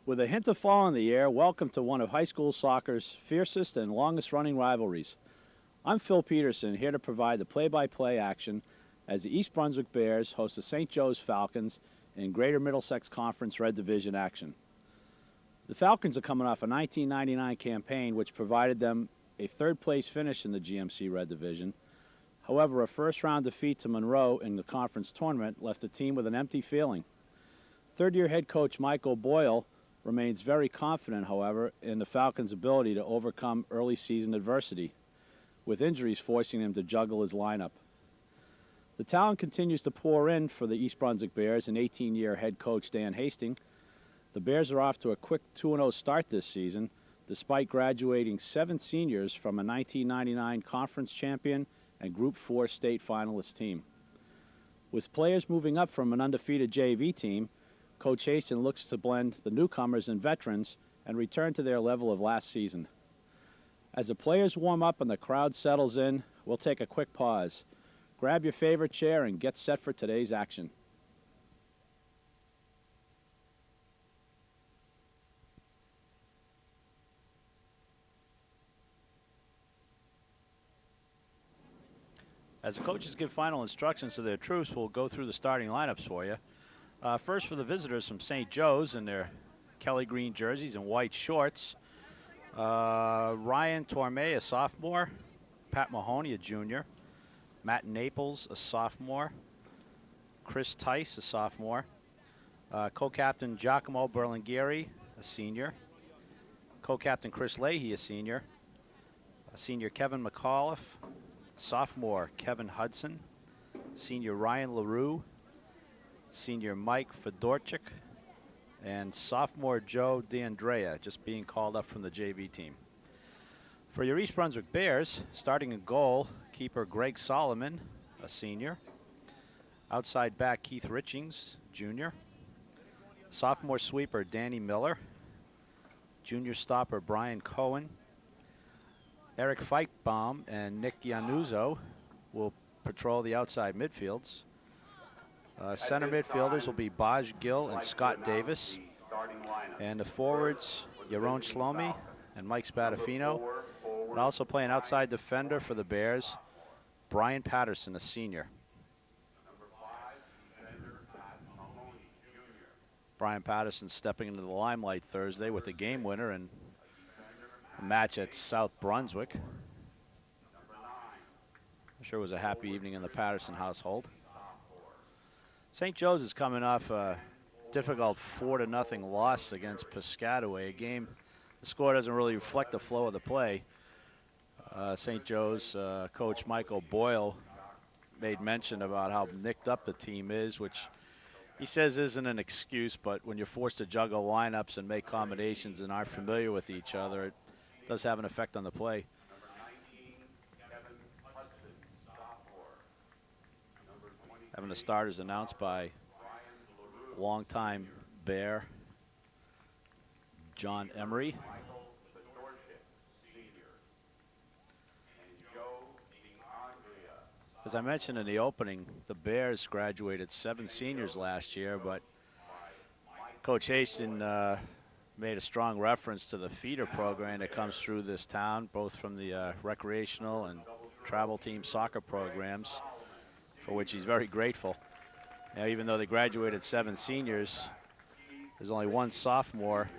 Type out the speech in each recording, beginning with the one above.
With a hint of fall in the air, welcome to one of high school soccer's fiercest and longest-running rivalries. I'm Phil Peterson, here to provide the play-by-play action as the East Brunswick Bears host the St. Joe's Falcons in Greater Middlesex Conference Red Division action. The Falcons are coming off a 1999 campaign which provided them a third-place finish in the GMC Red Division. However, a first-round defeat to Monroe in the conference tournament left the team with an empty feeling. Third-year head coach Michael Boyle remains very confident, however, in the Falcons' ability to overcome early season adversity, with injuries forcing him to juggle his lineup. The talent continues to pour in for the East Brunswick Bears and 18-year head coach Dan Hastings. The Bears are off to a quick 2-0 start this season, despite graduating 7 seniors from a 1999 conference champion and Group 4 state finalist team. With players moving up from an undefeated JV team, Coach Hastings looks to blend the newcomers and veterans and return to their level of last season. As the players warm up and the crowd settles in, we'll take a quick pause. Grab your favorite chair and get set for today's action. As the coaches give final instructions to their troops, we'll go through the starting lineups for you. First for the visitors from St. Joe's in their Kelly green jerseys and white shorts. Ryan Tormey, a sophomore. Pat Mahoney, a junior. Matt Naples, a sophomore. Chris Tice, a sophomore. Co-captain Giacomo Berlingieri, a senior. Co-captain Chris Leahy, a senior. Senior Kevin McAuliffe. Sophomore Kevin Hudson. Senior Ryan LaRue. Senior Mike Fedorchik, and sophomore Joe DeAndrea just being called up from the JV team. For your East Brunswick Bears, starting in goal, keeper Greg Solomon, a senior. Outside back Keith Richings, junior. Sophomore sweeper Danny Miller. Junior stopper Brian Cohen. Eric Feitbaum and Nick Giannuzzo will patrol the outside midfields. Center midfielders will be Baj Gill and Scott Davis. And the forwards, Yaron Shlomi and Mike Spadafino. And also playing outside defender for the Bears, Brian Patterson, a senior. Brian Patterson stepping into the limelight Thursday with a game winner in a match at South Brunswick. I'm sure it was a happy evening in the Patterson household. St. Joe's is coming off a difficult 4-0 loss against Piscataway, a game the score doesn't really reflect the flow of the play. St. Joe's coach Michael Boyle made mention about how nicked up the team is, which he says isn't an excuse, but when you're forced to juggle lineups and make combinations and aren't familiar with each other, it does have an effect on the play. Having the starters announced by longtime Bear John Emery. As I mentioned in the opening, the Bears graduated 7 seniors last year, but Coach Hastings made a strong reference to the feeder program that comes through this town, both from the recreational and travel team soccer programs, for which he's very grateful. Now, even though they graduated 7 seniors, there's only 1 sophomore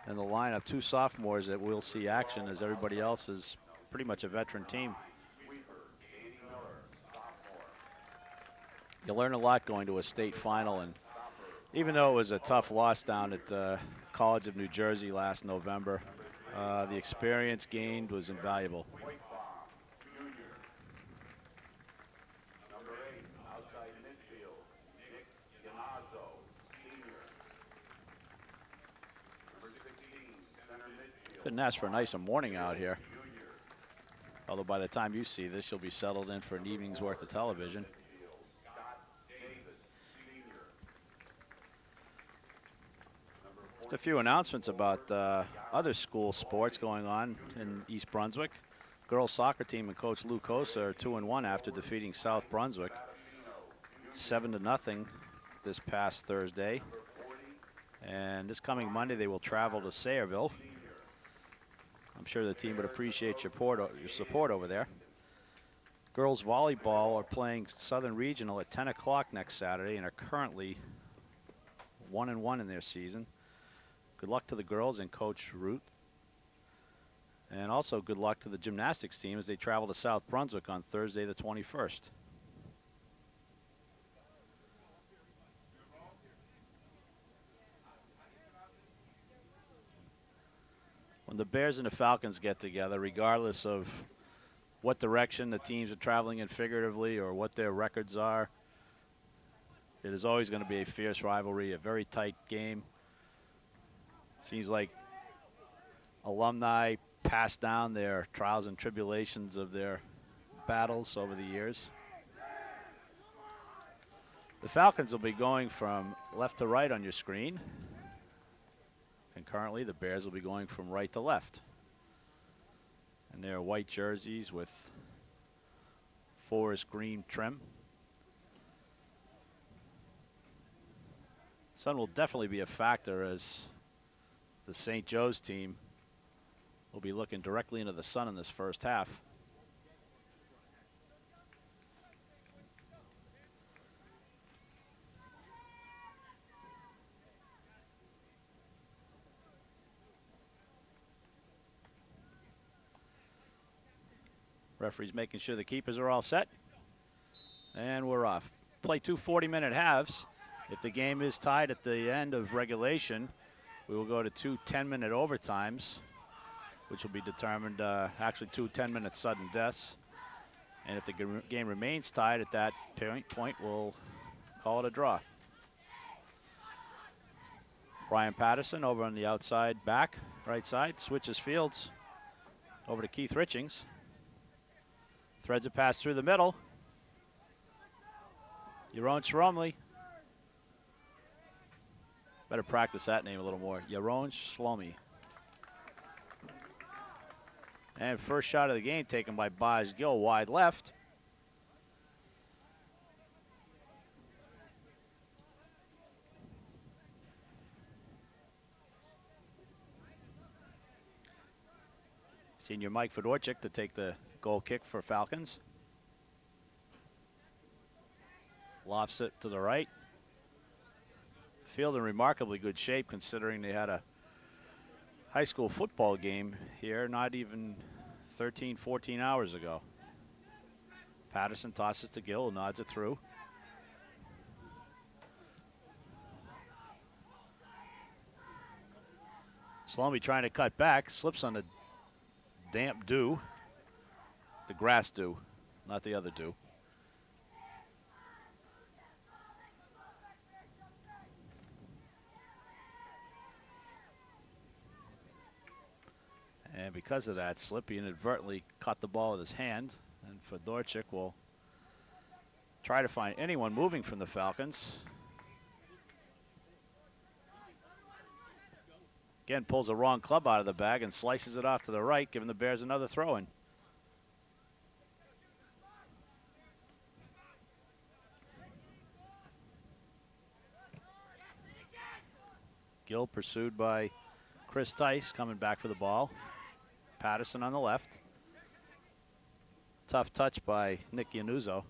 in the lineup, 2 sophomores that will see action, as everybody else is pretty much a veteran team. You learn a lot going to a state final, and even though it was a tough loss down at College of New Jersey last November, the experience gained was invaluable. Couldn't ask for a nicer morning out here. Although by the time you see this, you'll be settled in for an evening's worth of television. Just a few announcements about other school sports going on in East Brunswick. Girls soccer team and coach Lou Cosa are 2-1 after defeating South Brunswick 7-0 this past Thursday. And this coming Monday, they will travel to Sayreville. I'm sure the team would appreciate your support over there. Girls volleyball are playing Southern Regional at 10 o'clock next Saturday and are currently 1-1 in their season. Good luck to the girls and Coach Root. And also good luck to the gymnastics team as they travel to South Brunswick on Thursday the 21st. When the Bears and the Falcons get together, regardless of what direction the teams are traveling in figuratively or what their records are, it is always going to be a fierce rivalry, a very tight game. Seems like alumni pass down their trials and tribulations of their battles over the years. The Falcons will be going from left to right on your screen. Concurrently, the Bears will be going from right to left. And their white jerseys with forest green trim. Sun will definitely be a factor as the St. Joe's team will be looking directly into the sun in this first half. Referee's making sure the keepers are all set. And we're off. Play 2 40-minute halves. If the game is tied at the end of regulation, we will go to 2 10-minute overtimes, which will be determined, actually 2 10-minute sudden deaths. And if the game remains tied at that point, we'll call it a draw. Brian Patterson over on the outside back, right side, switches fields over to Keith Richings. Threads a pass through the middle. Yaron Shromley. Better practice that name a little more. Yaron Shlomi. And first shot of the game taken by Baj Gill, wide left. Senior Mike Fedorchik to take the goal kick for Falcons. Lofts it to the right. Field in remarkably good shape considering they had a high school football game here not even 13, 14 hours ago. Patterson tosses to Gill, nods it through. Slomi trying to cut back, slips on the damp dew. The grass dew, not the other dew. And because of that slip, he inadvertently caught the ball with his hand. And Fedorchik will try to find anyone moving from the Falcons. Again, pulls a wrong club out of the bag and slices it off to the right, giving the Bears another throw-in. Gill pursued by Chris Tice, coming back for the ball. Patterson on the left. Tough touch by Nick Yanuzzo.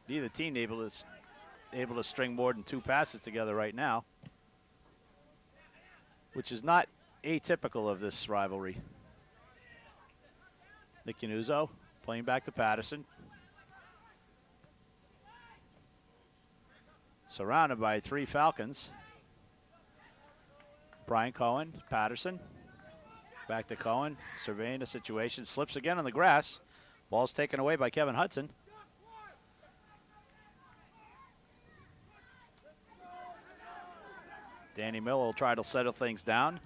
Neither team able to string more than 2 passes together right now, which is not atypical of this rivalry. Nick Yanuzzo playing back to Patterson. Surrounded by 3 Falcons. Brian Cohen, Patterson. Back to Cohen, surveying the situation. Slips again on the grass. Ball's taken away by Kevin Hudson. Danny Miller will try to settle things down.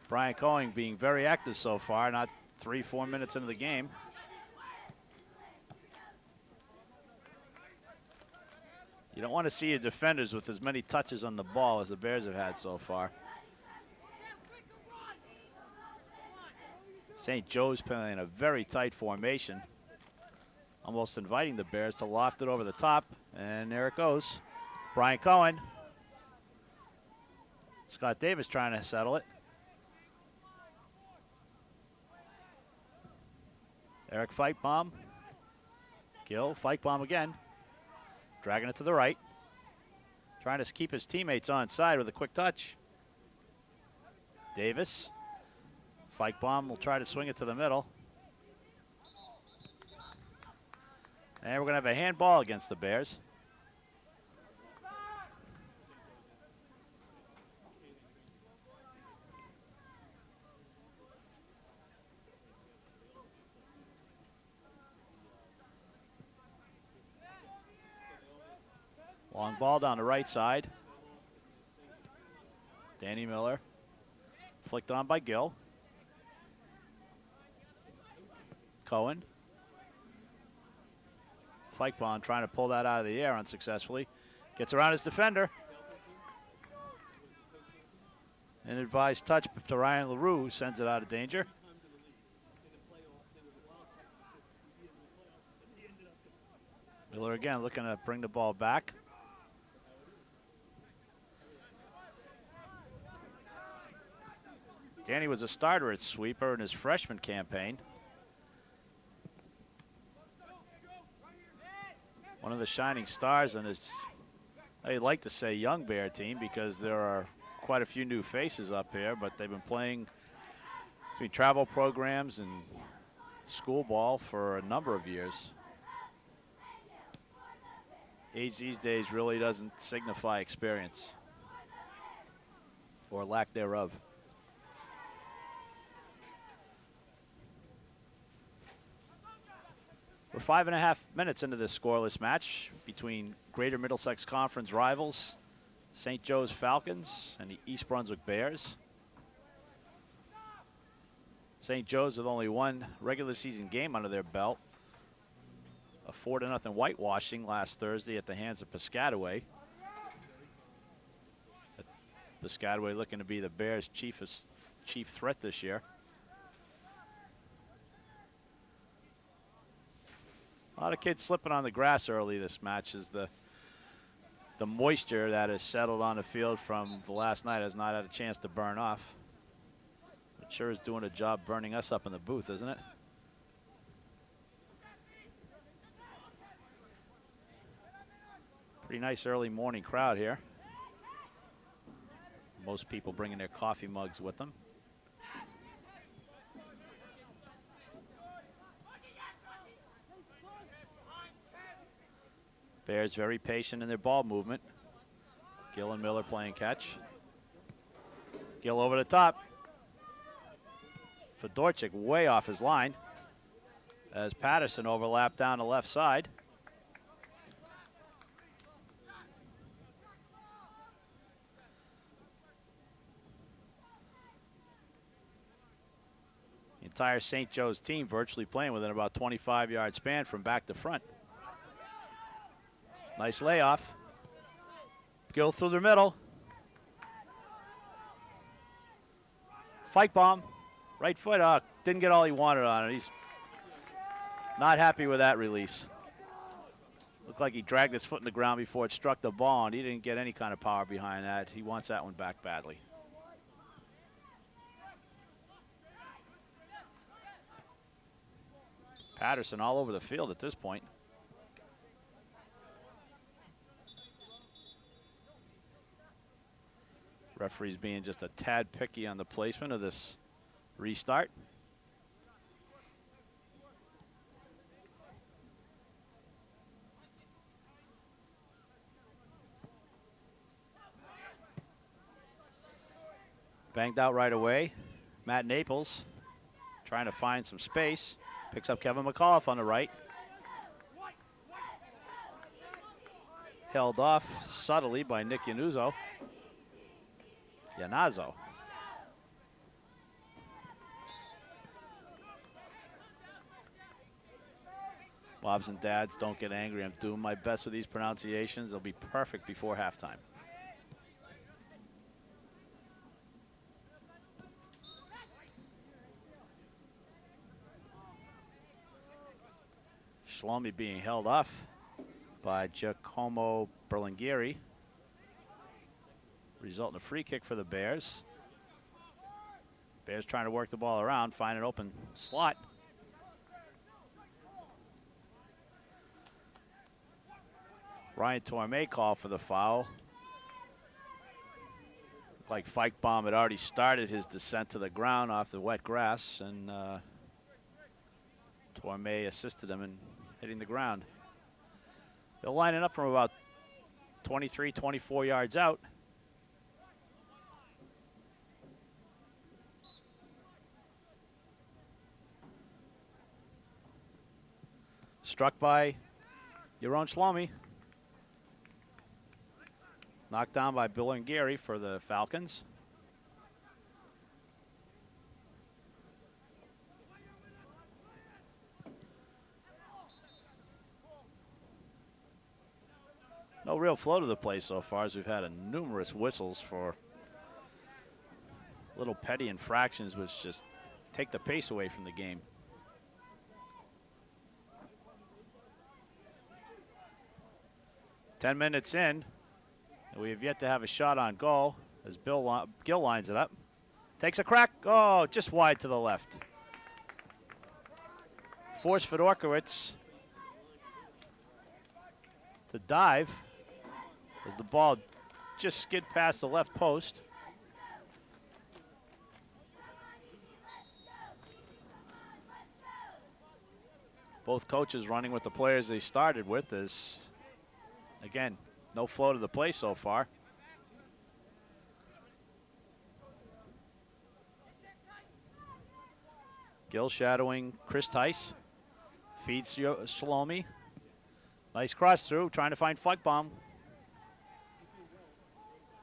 Brian Cohen being very active so far, not 3-4 minutes into the game. You don't want to see your defenders with as many touches on the ball as the Bears have had so far. St. Joe's playing a very tight formation, almost inviting the Bears to loft it over the top, and there it goes. Brian Cohen. Scott Davis trying to settle it. Eric Feitbaum. Gill, Feitbaum again. Dragging it to the right. Trying to keep his teammates on side with a quick touch. Davis. Feitbaum will try to swing it to the middle. And we're going to have a handball against the Bears. Long ball down the right side. Danny Miller. Flicked on by Gill. Cohen. Feitbaum trying to pull that out of the air unsuccessfully. Gets around his defender. An advised touch to Ryan LaRue, sends it out of danger. Miller again looking to bring the ball back. Danny was a starter at sweeper in his freshman campaign. One of the shining stars on his, I'd like to say, young Bear team, because there are quite a few new faces up here, but they've been playing between travel programs and school ball for a number of years. Age these days really doesn't signify experience or lack thereof. We're 5.5 minutes into this scoreless match between Greater Middlesex Conference rivals, St. Joe's Falcons and the East Brunswick Bears. St. Joe's with only one regular season game under their belt. A 4-0 whitewashing last Thursday at the hands of Piscataway. Piscataway looking to be the Bears' chief threat this year. A lot of kids slipping on the grass early this match as the moisture that has settled on the field from the last night has not had a chance to burn off. It sure is doing a job burning us up in the booth, isn't it? Pretty nice early morning crowd here. Most people bringing their coffee mugs with them. Bears very patient in their ball movement. Gill and Miller playing catch. Gill over the top. Fedorchik way off his line as Patterson overlapped down the left side. The entire St. Joe's team virtually playing within about 25-yard span from back to front. Nice layoff. Gill through the middle. Feitbaum, right foot, didn't get all he wanted on it. He's not happy with that release. Looked like he dragged his foot in the ground before it struck the ball, and he didn't get any kind of power behind that. He wants that one back badly. Patterson all over the field at this point. Referee's being just a tad picky on the placement of this restart. Banged out right away. Matt Naples trying to find some space. Picks up Kevin McAuliffe on the right. Held off subtly by Nick Yanuzzo. Yanazzo. Bobs and dads, don't get angry. I'm doing my best with these pronunciations. They'll be perfect before halftime. Shlomi being held off by Giacomo Berlingueri. Result in a free kick for the Bears. Bears trying to work the ball around, find an open slot. Ryan Torme called for the foul. Like Feichbaum had already started his descent to the ground off the wet grass, and Torme assisted him in hitting the ground. They'll line it up from about 23, 24 yards out. Struck by Yaron Shlomi. Knocked down by Berlingueri for the Falcons. No real flow to the play so far, as we've had numerous whistles for little petty infractions which just take the pace away from the game. Ten minutes in, and we have yet to have a shot on goal as Gill lines it up. Takes a crack. Oh, just wide to the left. Forced Fedorkowicz to dive as the ball just skid past the left post. Both coaches running with the players they started with, as again, no flow to the play so far. Gill shadowing Chris Tice. Feeds Shlomi. Nice cross through, trying to find Feichbaum.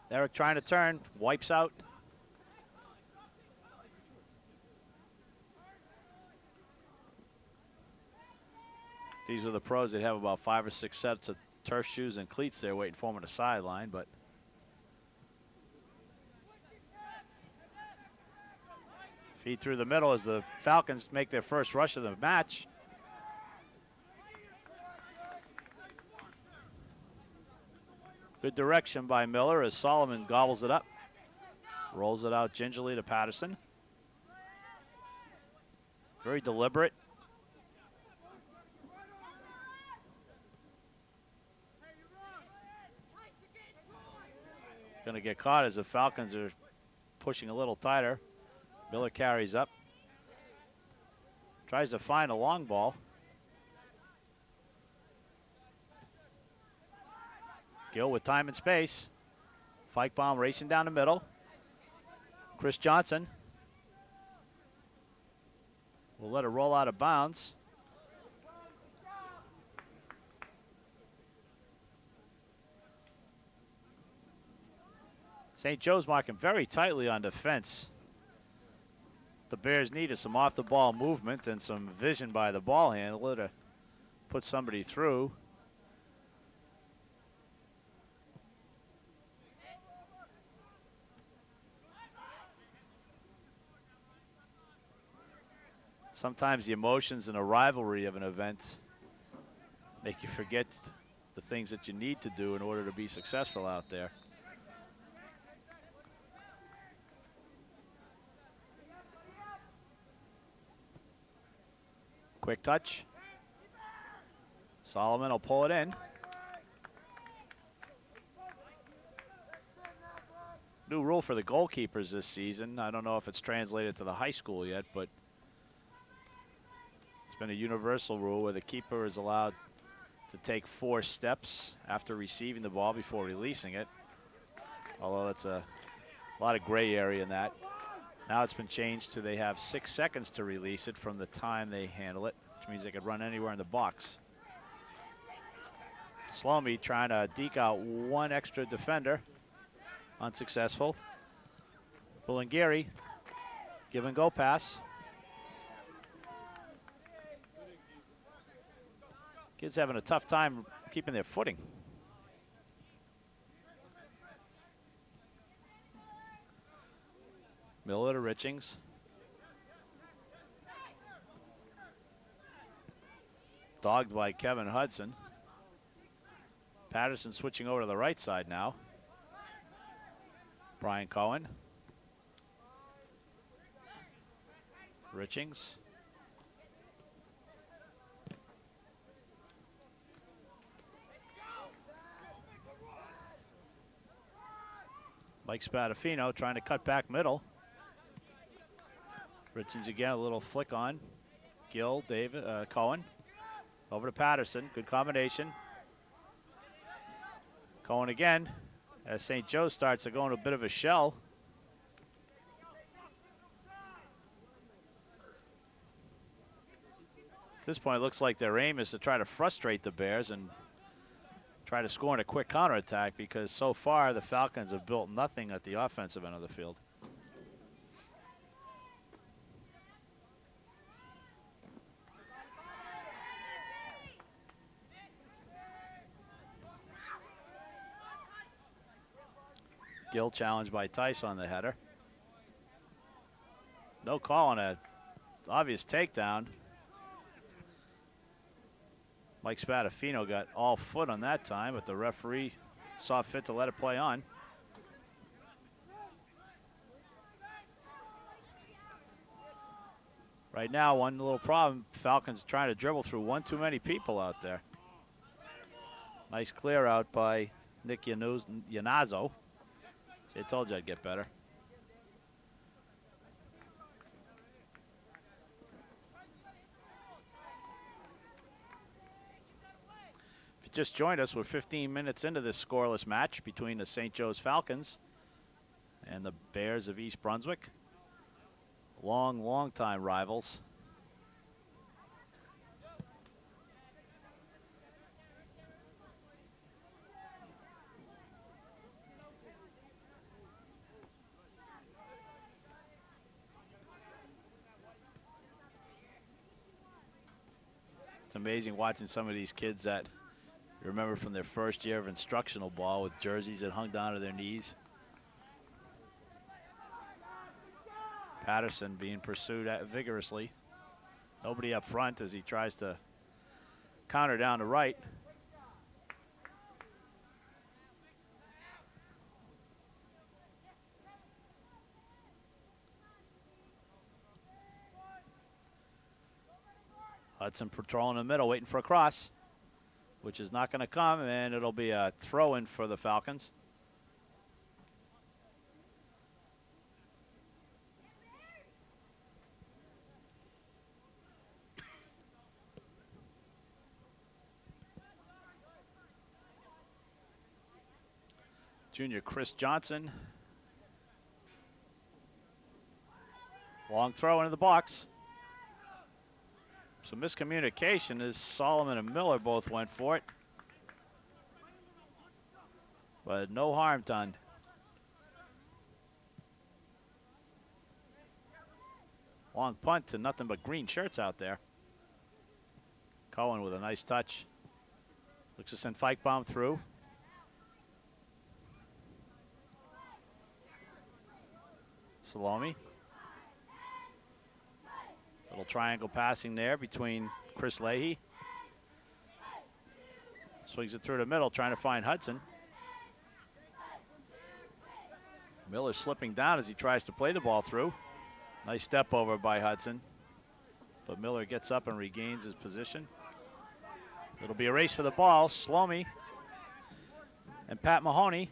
Eric trying to turn, wipes out. These are the pros that have about 5 or 6 sets of turf shoes and cleats there waiting for him on the sideline, but feed through the middle as the Falcons make their first rush of the match. Good direction by Miller as Solomon gobbles it up. Rolls it out gingerly to Patterson. Very deliberate. Going to get caught as the Falcons are pushing a little tighter. Miller carries up. Tries to find a long ball. Gill with time and space. Feichbaum racing down the middle. Chris Johnson will let it roll out of bounds. St. Joe's marking very tightly on defense. The Bears needed some off-the-ball movement and some vision by the ball handler to put somebody through. Sometimes the emotions and the rivalry of an event make you forget the things that you need to do in order to be successful out there. Quick touch. Solomon will pull it in. New rule for the goalkeepers this season. I don't know if it's translated to the high school yet, but it's been a universal rule where the keeper is allowed to take 4 steps after receiving the ball before releasing it. Although that's a lot of gray area in that. Now it's been changed to they have 6 seconds to release it from the time they handle it, which means they could run anywhere in the box. Shlomi trying to deke out 1 extra defender. Unsuccessful. Berlingueri, give and go pass. Kids having a tough time keeping their footing. Miller to Richings. Dogged by Kevin Hudson. Patterson switching over to the right side now. Brian Cohen. Richings. Mike Spadafino trying to cut back middle. Richings again, a little flick on. Gill, David, Cohen. Over to Patterson, good combination. Cohen again, as St. Joe starts to go into a bit of a shell. At this point, it looks like their aim is to try to frustrate the Bears and try to score in a quick counterattack, because so far the Falcons have built nothing at the offensive end of the field. Gill challenged by Tice on the header. No call on an obvious takedown. Mike Spadafino got all foot on that time, but the referee saw fit to let it play on. Right now, one little problem, Falcons trying to dribble through one too many people out there. Nice clear out by Nick Yanazzo. See, I told you I'd get better. If you just joined us, we're 15 minutes into this scoreless match between the St. Joe's Falcons and the Bears of East Brunswick. Long time rivals. It's amazing watching some of these kids that you remember from their first year of instructional ball with jerseys that hung down to their knees. Patterson being pursued vigorously. Nobody up front as he tries to counter down the right. Hudson patrolling the middle, waiting for a cross, which is not going to come, and it'll be a throw-in for the Falcons. Junior Chris Johnson. Long throw into the box. Some miscommunication as Solomon and Miller both went for it. But no harm done. Long punt to nothing but green shirts out there. Cohen with a nice touch. Looks to send Feichbaum through. Salome. Little triangle passing there between Chris Leahy. Swings it through the middle, trying to find Hudson. Miller slipping down as he tries to play the ball through. Nice step over by Hudson. But Miller gets up and regains his position. It'll be a race for the ball. Salome and Pat Mahoney.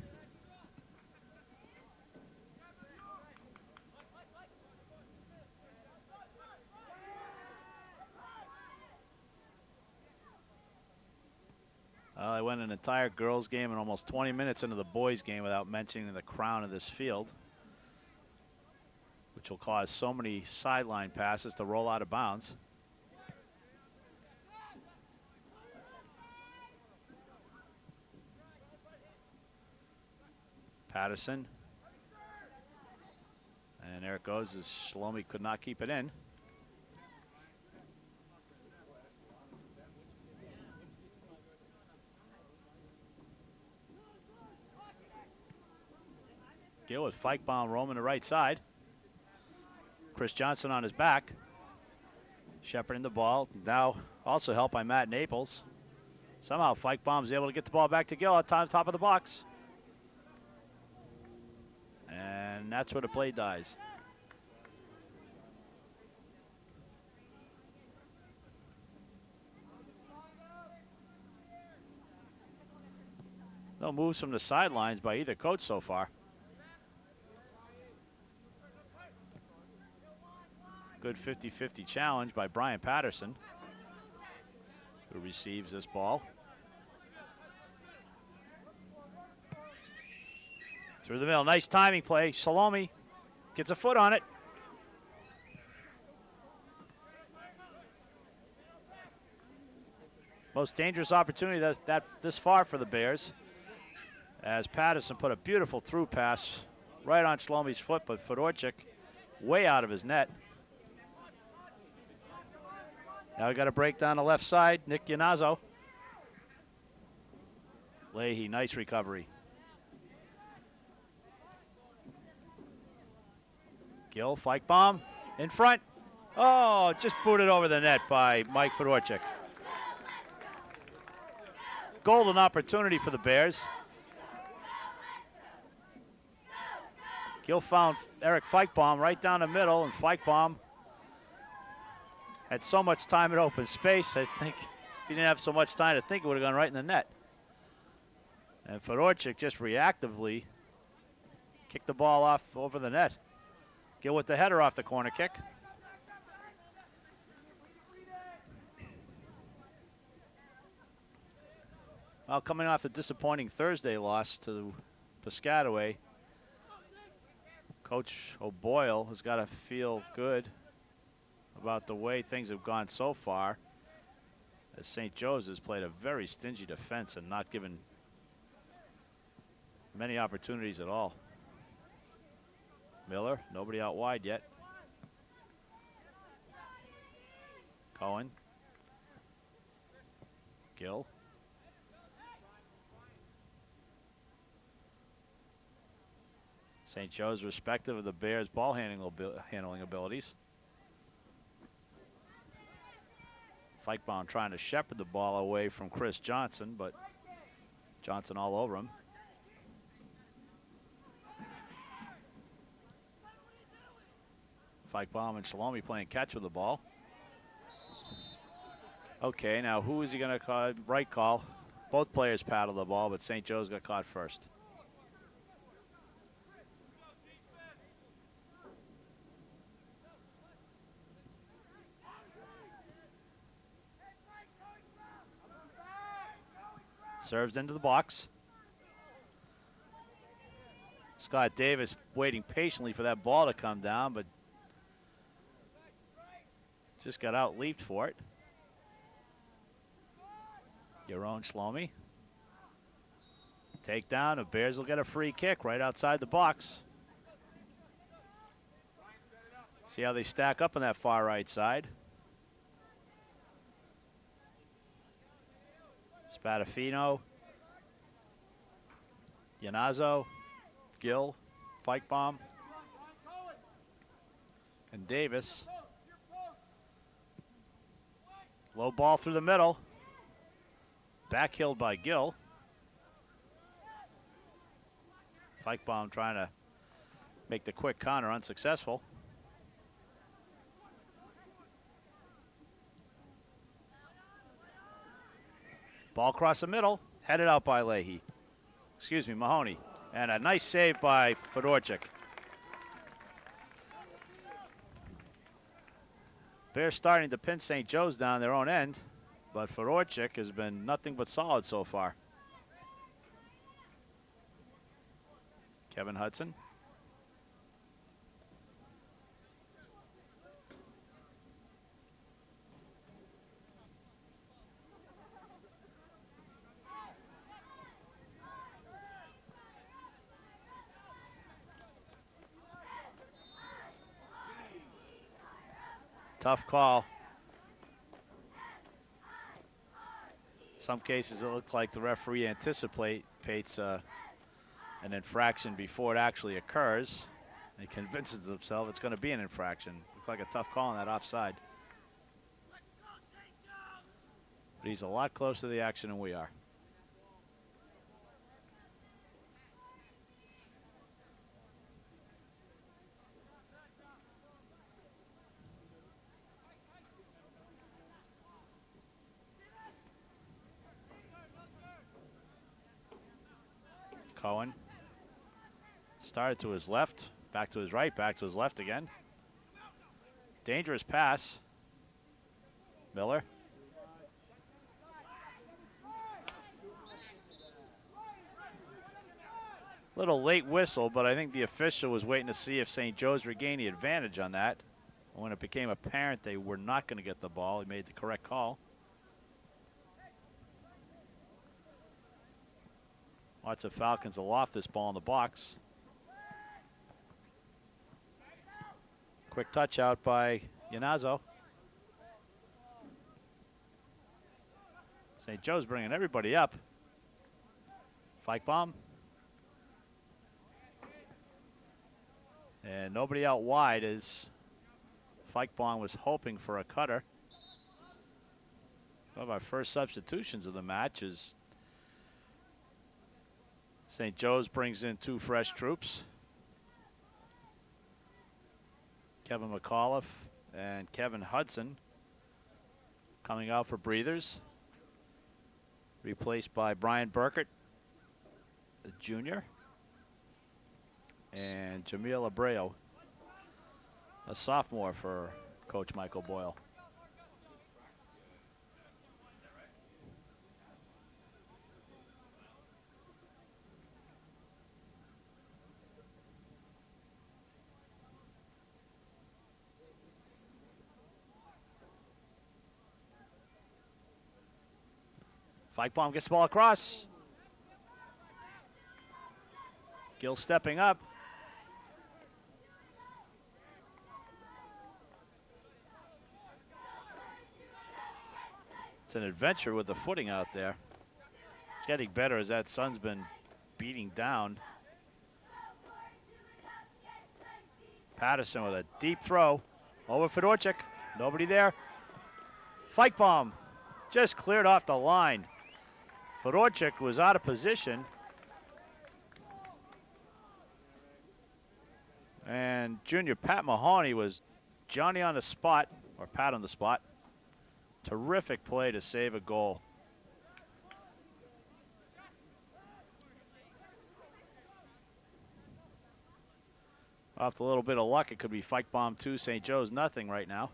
I went an entire girls game and almost 20 minutes into the boys game without mentioning the crown of this field, which will cause so many sideline passes to roll out of bounds. Patterson. And there it goes as Salome could not keep it in. Gill with Feichbaum roaming the right side. Chris Johnson on his back. Shepherding the ball. Now also helped by Matt Naples. Somehow Feichbaum's able to get the ball back to Gill at top of the box. And that's where the play dies. No moves from the sidelines by either coach so far. Good 50-50 challenge by Brian Patterson, who receives this ball. Through the middle, nice timing play. Salome gets a foot on it. Most dangerous opportunity that this far for the Bears, as Patterson put a beautiful through pass right on Salome's foot, but Fedorchik way out of his net. Now we got a break down the left side. Nick Yanazzo. Leahy, nice recovery. Gill, Feichbaum in front. Oh, just booted over the net by Mike Fedorchik. Golden opportunity for the Bears. Gill found Eric Feichbaum right down the middle, and Feichbaum had so much time in open space. I think if he didn't have so much time to think, it would have gone right in the net. And Fedorchik just reactively kicked the ball off over the net. Gill with the header off the corner kick. Well, coming off the disappointing Thursday loss to Piscataway, Coach O'Boyle has got to feel good about the way things have gone so far, as St. Joe's has played a very stingy defense and not given many opportunities at all. Miller, nobody out wide yet. Cohen. Gill. St. Joe's respective of the Bears' ball handling abilities. Feichbaum trying to shepherd the ball away from Chris Johnson, but Johnson all over him. Feichbaum and Salome playing catch with the ball. Okay, now who is he going to call? Right call. Both players paddle the ball, but St. Joe's got caught first. Serves into the box. Scott Davis waiting patiently for that ball to come down, but just got out leaped for it. Yaron Shlomi. Takedown. The Bears will get a free kick right outside the box. See how they stack up on that far right side. Spadafino, Yanazzo, Gill, Feichbaum, and Davis. Low ball through the middle. Backhilled by Gill. Feichbaum trying to make the quick counter, unsuccessful. Ball across the middle, headed out by Leahy. Excuse me, Mahoney. And a nice save by Fedorchik. Bears starting to pin St. Joe's down their own end, but Fedorchik has been nothing but solid so far. Kevin Hudson. Tough call. Some cases it looked like the referee anticipates an infraction before it actually occurs. He convinces himself it's going to be an infraction. Looked like a tough call on that offside. but he's a lot closer to the action than we are. Cohen started to his left, back to his right, back to his left again. Dangerous pass. Miller. Little late whistle, but I think the official was waiting to see if St. Joe's regained the advantage on that. When it became apparent they were not going to get the ball, he made the correct call. Lots of Falcons aloft this ball in the box. Quick touch out by Yanazzo. St. Joe's bringing everybody up. Fike bomb. And nobody out wide as Fike-Bong was hoping for a cutter. One of our first substitutions of the match is St. Joe's brings in 2 fresh troops. Kevin McAuliffe and Kevin Hudson coming out for breathers. Replaced by Brian Burkett, the junior. And Jamil Abreu, a sophomore for Coach Michael Boyle. Fike-Bomb gets the ball across. Gill stepping up. It's an adventure with the footing out there. It's getting better as that sun's been beating down. Patterson with a deep throw over Fedorchik. Nobody there. Fike-Bomb just cleared off the line. Fedorchik was out of position. And junior Pat Mahoney was Johnny on the spot, or Pat on the spot. Terrific play to save a goal. Off a little bit of luck, it could be Fike-Bomb 2, St. Joe's nothing right now.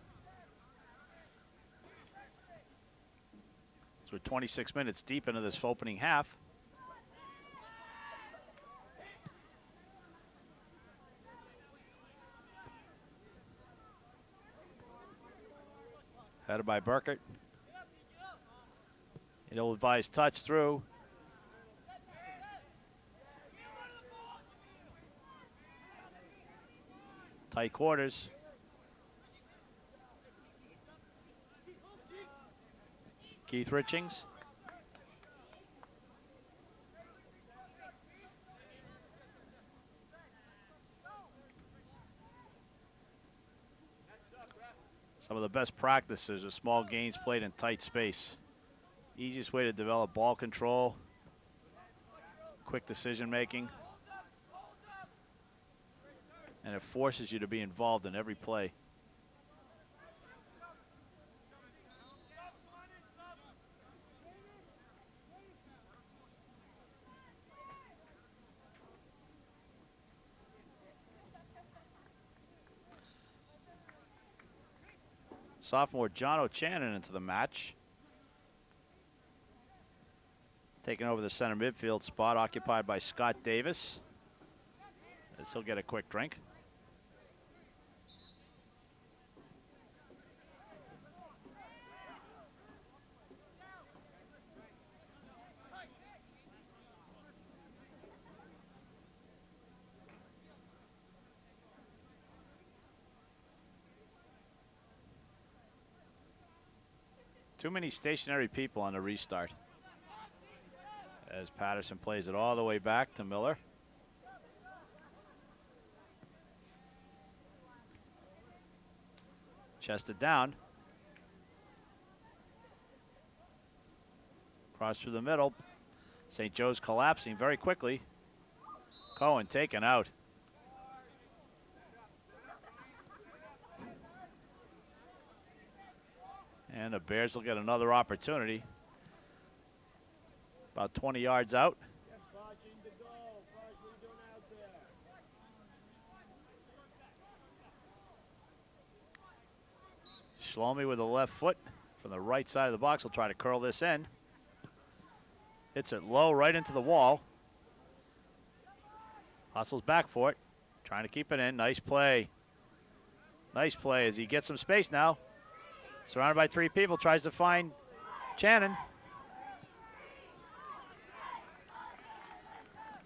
So we're 26 minutes deep into this opening half. Headed by Burkett. Ill-advised touch through. Tight quarters. Keith Richings. Some of the best practices are small games played in tight space. Easiest way to develop ball control, quick decision making, and it forces you to be involved in every play. Sophomore John O'Shannon into the match. Taking over the center midfield spot occupied by Scott Davis, as he'll get a quick drink. Too many stationary people on the restart. As Patterson plays it all the way back to Miller. Chested down. Cross through the middle. St. Joe's collapsing very quickly. Cohen taken out. And the Bears will get another opportunity. About 20 yards out. Shlomi with the left foot from the right side of the box will try to curl this in. Hits it low right into the wall. Hustles back for it. Trying to keep it in. Nice play. Nice play as he gets some space now. Surrounded by 3 people. Tries to find Channon.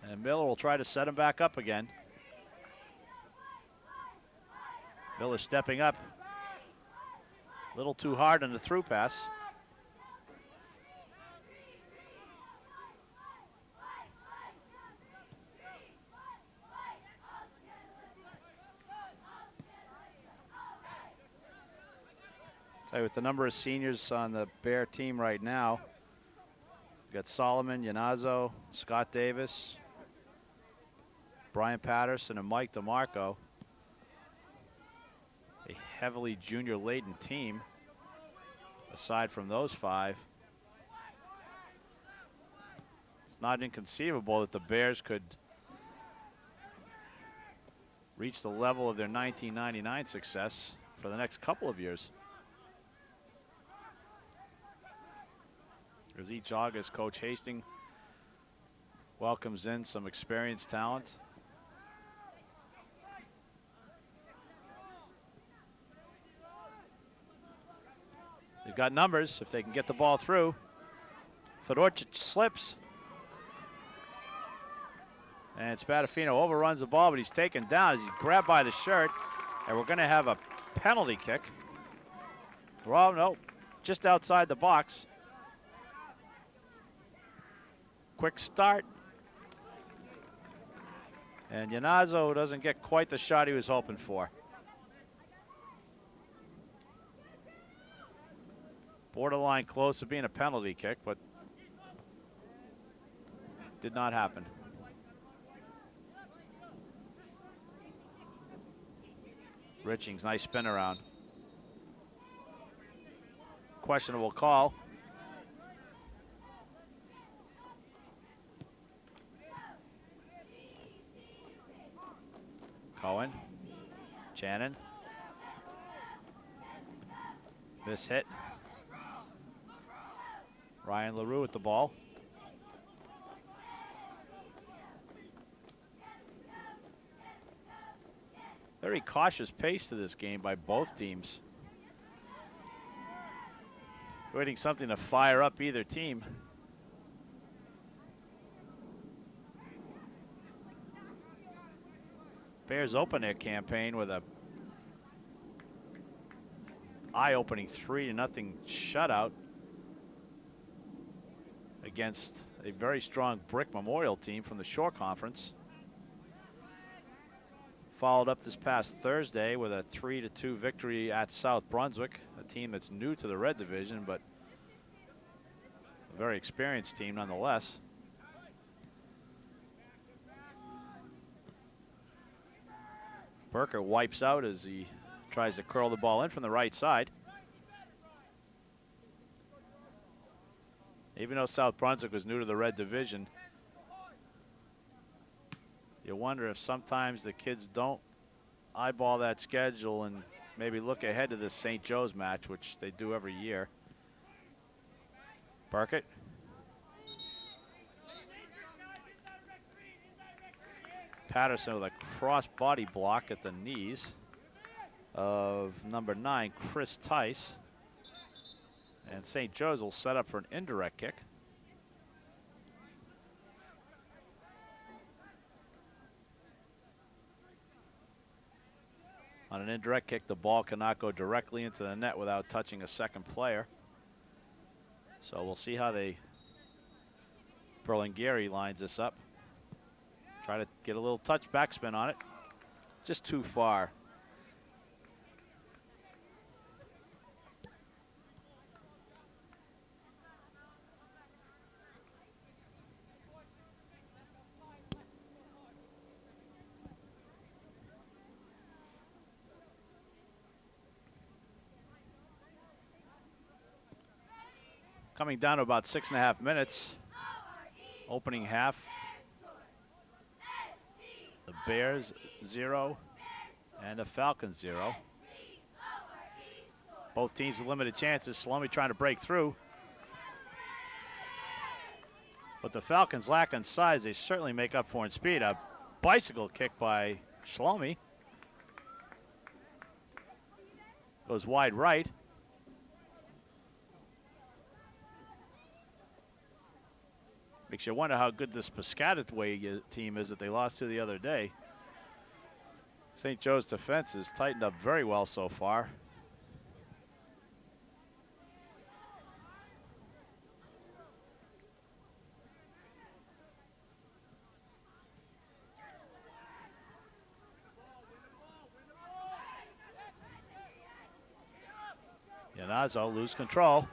And Miller will try to set him back up again. Miller stepping up. A little too hard on the through pass. Tell you, with the number of seniors on the Bear team right now, we've got Solomon, Yanazzo, Scott Davis, Brian Patterson, and Mike DeMarco. A heavily junior-laden team, aside from those 5. It's not inconceivable that the Bears could reach the level of their 1999 success for the next couple of years. As each August, Coach Hastings welcomes in some experienced talent. They've got numbers if they can get the ball through. Fedorcic slips. And Spadafino overruns the ball, but he's taken down as he's grabbed by the shirt. And we're going to have a penalty kick. Well, no, just outside the box. Quick start. And Yanazzo doesn't get quite the shot he was hoping for. Borderline close to being a penalty kick, but did not happen. Richings, nice spin around. Questionable call. Cohen, Channon. Miss hit. Ryan LaRue with the ball. Very cautious pace to this game by both teams. Waiting something to fire up either team. Bears open their campaign with a eye-opening 3-0 shutout against a very strong Brick Memorial team from the Shore Conference. Followed up this past Thursday with a 3-2 victory at South Brunswick, a team that's new to the Red Division, but a very experienced team nonetheless. Burker wipes out as he tries to curl the ball in from the right side. Even though South Brunswick was new to the Red Division, you wonder if sometimes the kids don't eyeball that schedule and maybe look ahead to this St. Joe's match, which they do every year. Burkett. Patterson with a cross body block at the knees of number 9, Chris Tice. And St. Joe's will set up for an indirect kick. On an indirect kick, the ball cannot go directly into the net without touching a second player. So we'll see how Berlingeri lines this up. Try to get a little touch backspin on it. Just too far. Coming down to about 6.5 minutes. Opening half. The Bears 0 and the Falcons 0. Both teams with limited chances. Salome trying to break through. But the Falcons lack in size. They certainly make up for in speed. A bicycle kick by Salome. Goes wide right. Makes you wonder how good this Piscataway team is that they lost to the other day. St. Joe's defense has tightened up very well so far. Yanazo lose control.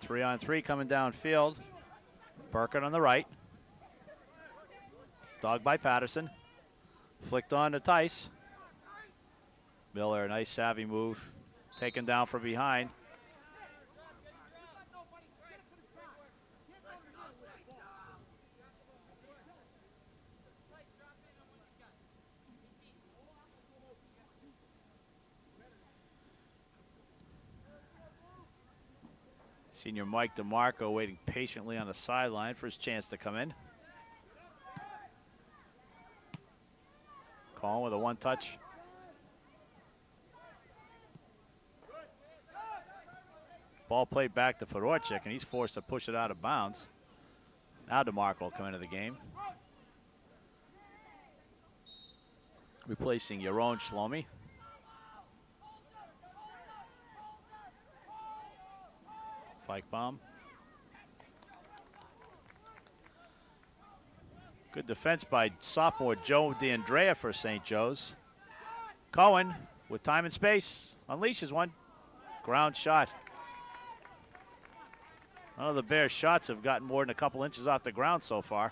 3-on-3 coming downfield. Burkett on the right. Dog by Patterson. Flicked on to Tice. Miller, nice savvy move. Taken down from behind. Senior Mike DeMarco waiting patiently on the sideline for his chance to come in. Colin with a one-touch. Ball played back to Fedorchik, and he's forced to push it out of bounds. Now DeMarco will come into the game. Replacing Yaron Shlomi. Feichbaum. Good defense by sophomore Joe DeAndrea for St. Joe's. Cohen with time and space unleashes one. Ground shot. None of the Bears' shots have gotten more than a couple inches off the ground so far.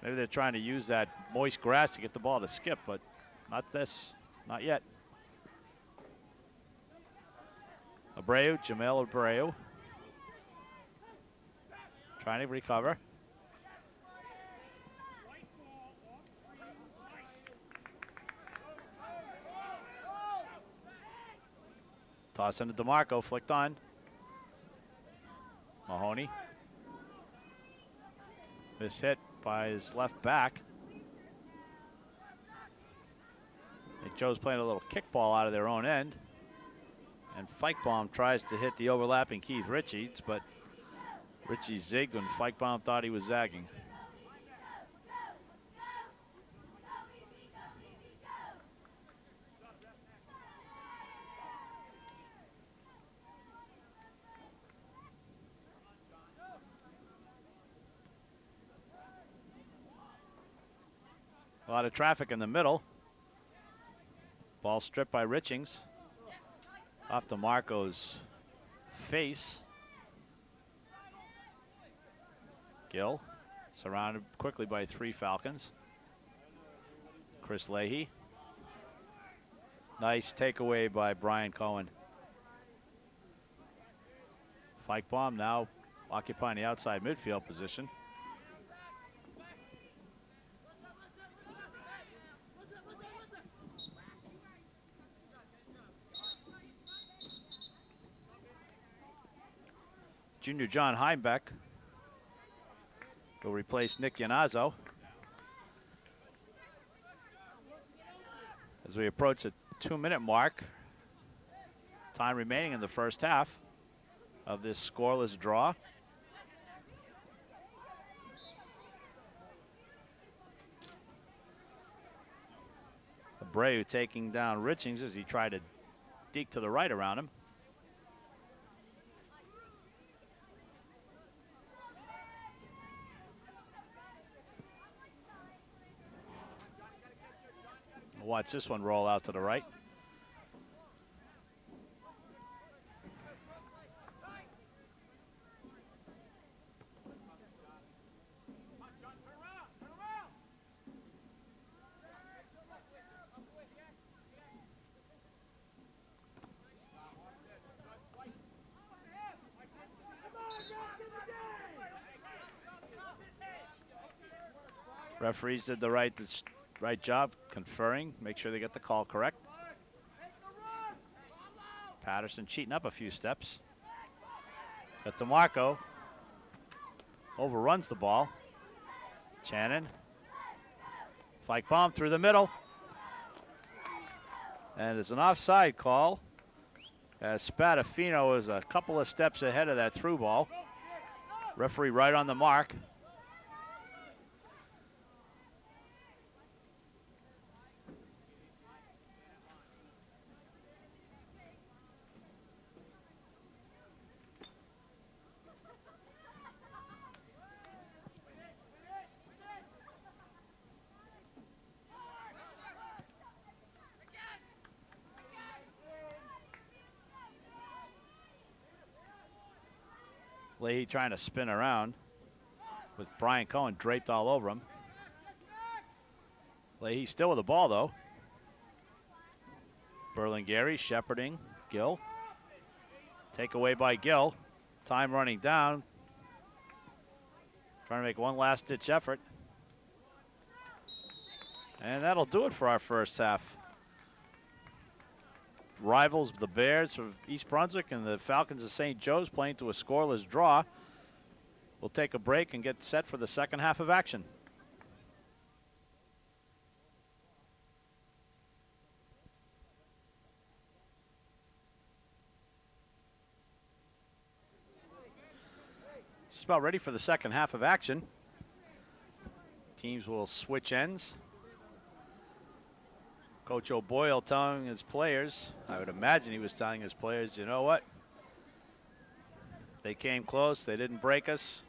Maybe they're trying to use that moist grass to get the ball to skip, but not this, not yet. Abreu, Jamel Abreu. Trying to recover. Toss into DeMarco, flicked on. Mahoney. Miss hit by his left back. St. Joe's playing a little kickball out of their own end. And Feichbaum tries to hit the overlapping Keith Richards, but Richie zigged when Feichbaum thought he was zagging. A lot of traffic in the middle. Ball stripped by Richings. Off DeMarco's face. Gill surrounded quickly by three Falcons. Chris Leahy. Nice takeaway by Brian Cohen. Feichbaum now occupying the outside midfield position. Junior John Heimbeck will replace Nick Yanazo. As we approach the 2-minute mark, time remaining in the first half of this scoreless draw. Abreu taking down Richings as he tried to deke to the right around him. Watch this one roll out to the right. Referees did the right job conferring, make sure they get the call correct. Patterson cheating up a few steps. But DeMarco overruns the ball. Channon. Fike bomb through the middle. And it's an offside call, as Spadafino is a couple of steps ahead of that through ball. Referee right on the mark. Leahy trying to spin around with Brian Cohen draped all over him. Leahy still with the ball, though. Berlingeri shepherding Gill. Takeaway by Gill. Time running down. Trying to make one last-ditch effort. And that'll do it for our first half. Rivals, the Bears of East Brunswick and the Falcons of St. Joe's, playing to a scoreless draw. We'll take a break and get set for the second half of action. Just about ready for the second half of action. Teams will switch ends. Coach O'Boyle telling his players, I would imagine he was telling his players, you know what? They came close, they didn't break us.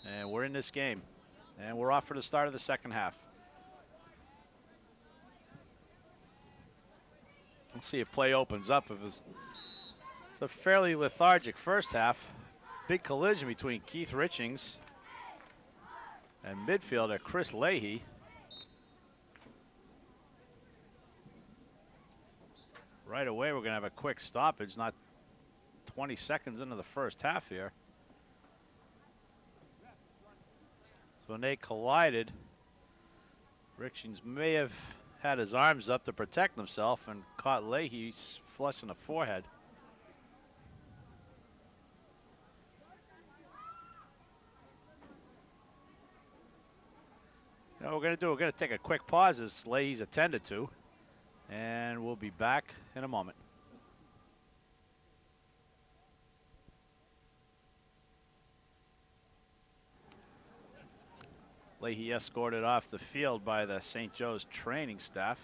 And we're in this game. And we're off for the start of the second half. We'll see if play opens up. It's a fairly lethargic first half. Big collision between Keith Richings and midfielder Chris Leahy. Right away, we're going to have a quick stoppage, not 20 seconds into the first half here. So when they collided, Richings may have had his arms up to protect himself and caught Leahy flush in the forehead. You know what we're going to do? We're going to take a quick pause as Leahy's attended to. And we'll be back in a moment. Leahy escorted off the field by the St. Joe's training staff.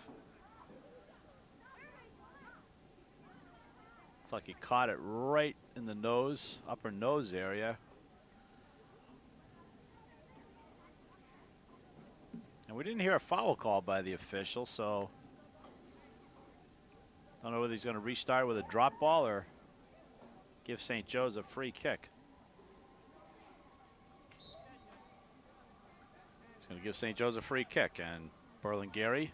Looks like he caught it right in the nose, upper nose area. And we didn't hear a foul call by the official, so don't know whether he's going to restart with a drop ball or give St. Joe's a free kick. He's going to give St. Joe's a free kick, and Berlingeri,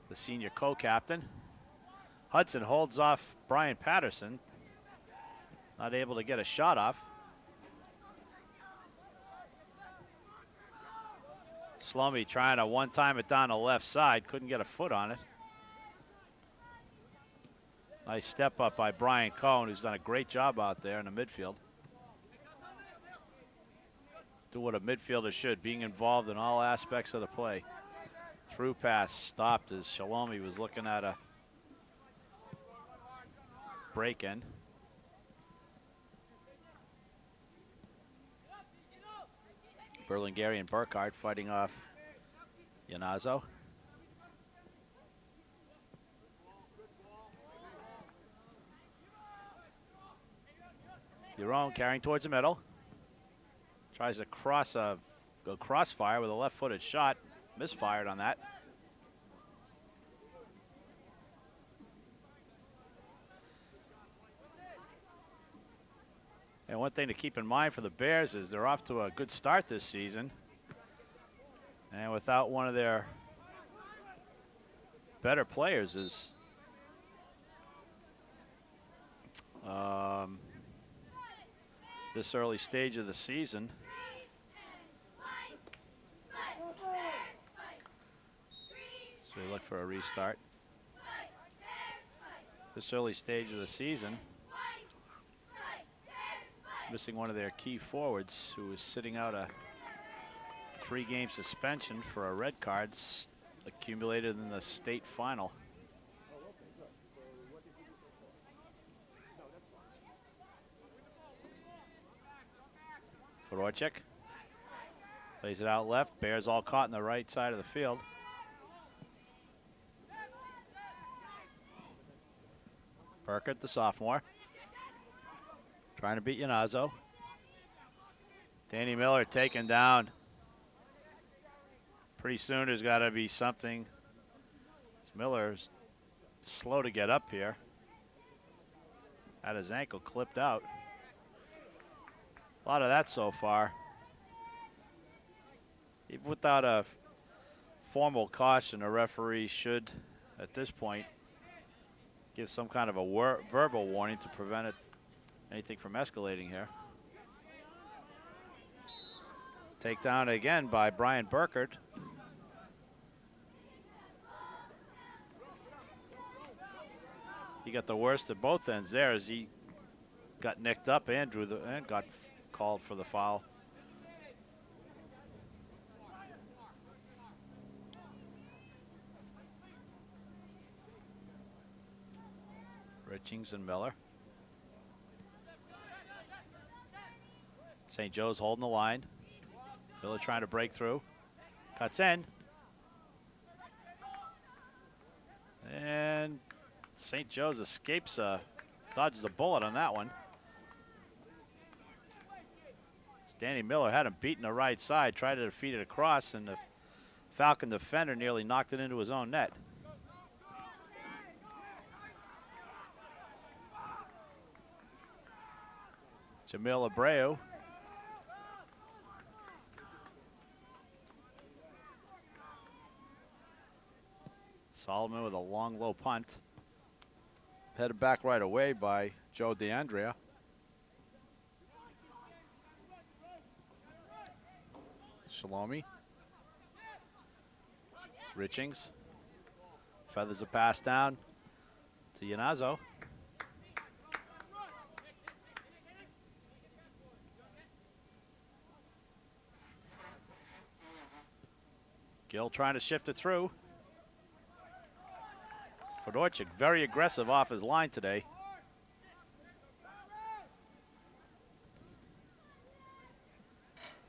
the senior co-captain. Hudson holds off Brian Patterson. Not able to get a shot off. Slummy trying to one-time it down the left side. Couldn't get a foot on it. Nice step up by Brian Cohen, who's done a great job out there in the midfield. Do what a midfielder should, being involved in all aspects of the play. Through pass stopped as Shalomi was looking at a break-in. Berlingeri and Burkhardt fighting off Yanazo. Jerome carrying towards the middle. Tries to go crossfire with a left-footed shot. Misfired on that. And one thing to keep in mind for the Bears is they're off to a good start this season. And without one of their better players is this early stage of the season. for a restart. This early stage of the season, missing one of their key forwards who was sitting out a 3-game suspension for a red cards accumulated in the state final. Fedorchik plays it out left. Bears all caught in the right side of the field. Burkert, the sophomore, trying to beat Yanazzo. Danny Miller taken down. Pretty soon there's got to be something. Miller's slow to get up here. Had his ankle clipped out. A lot of that so far. Even without a formal caution, a referee should, at this point, give some kind of a verbal warning to prevent anything from escalating here. Takedown again by Brian Burkert. He got the worst of both ends there as he got nicked up and got called for the foul. Richings and Miller. St. Joe's holding the line. Miller trying to break through. Cuts in. And St. Joe's escapes, dodges a bullet on that one. Danny Miller had him beaten the right side, tried to defeat it across, and the Falcon defender nearly knocked it into his own net. Jamil Abreu. Solomon with a long, low punt. Headed back right away by Joe DeAndrea. Shalomi. Richings. Feathers a pass down to Yanazzo. Gill trying to shift it through. Fedorchik very aggressive off his line today.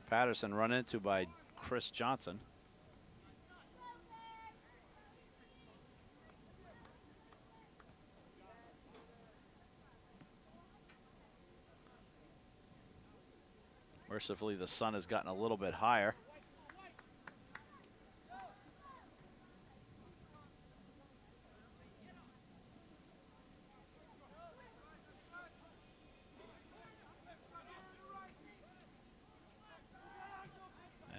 Patterson run into by Chris Johnson. Mercifully, the sun has gotten a little bit higher.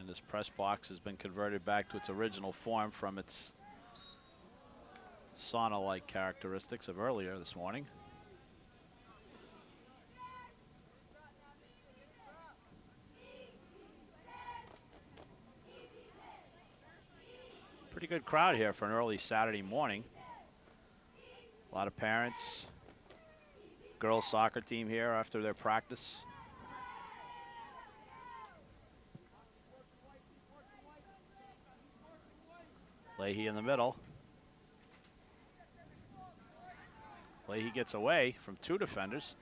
This press box has been converted back to its original form from its sauna-like characteristics of earlier this morning. Pretty good crowd here for an early Saturday morning. A lot of parents, girls soccer team here after their practice. Leahy in the middle. Leahy gets away from 2 defenders.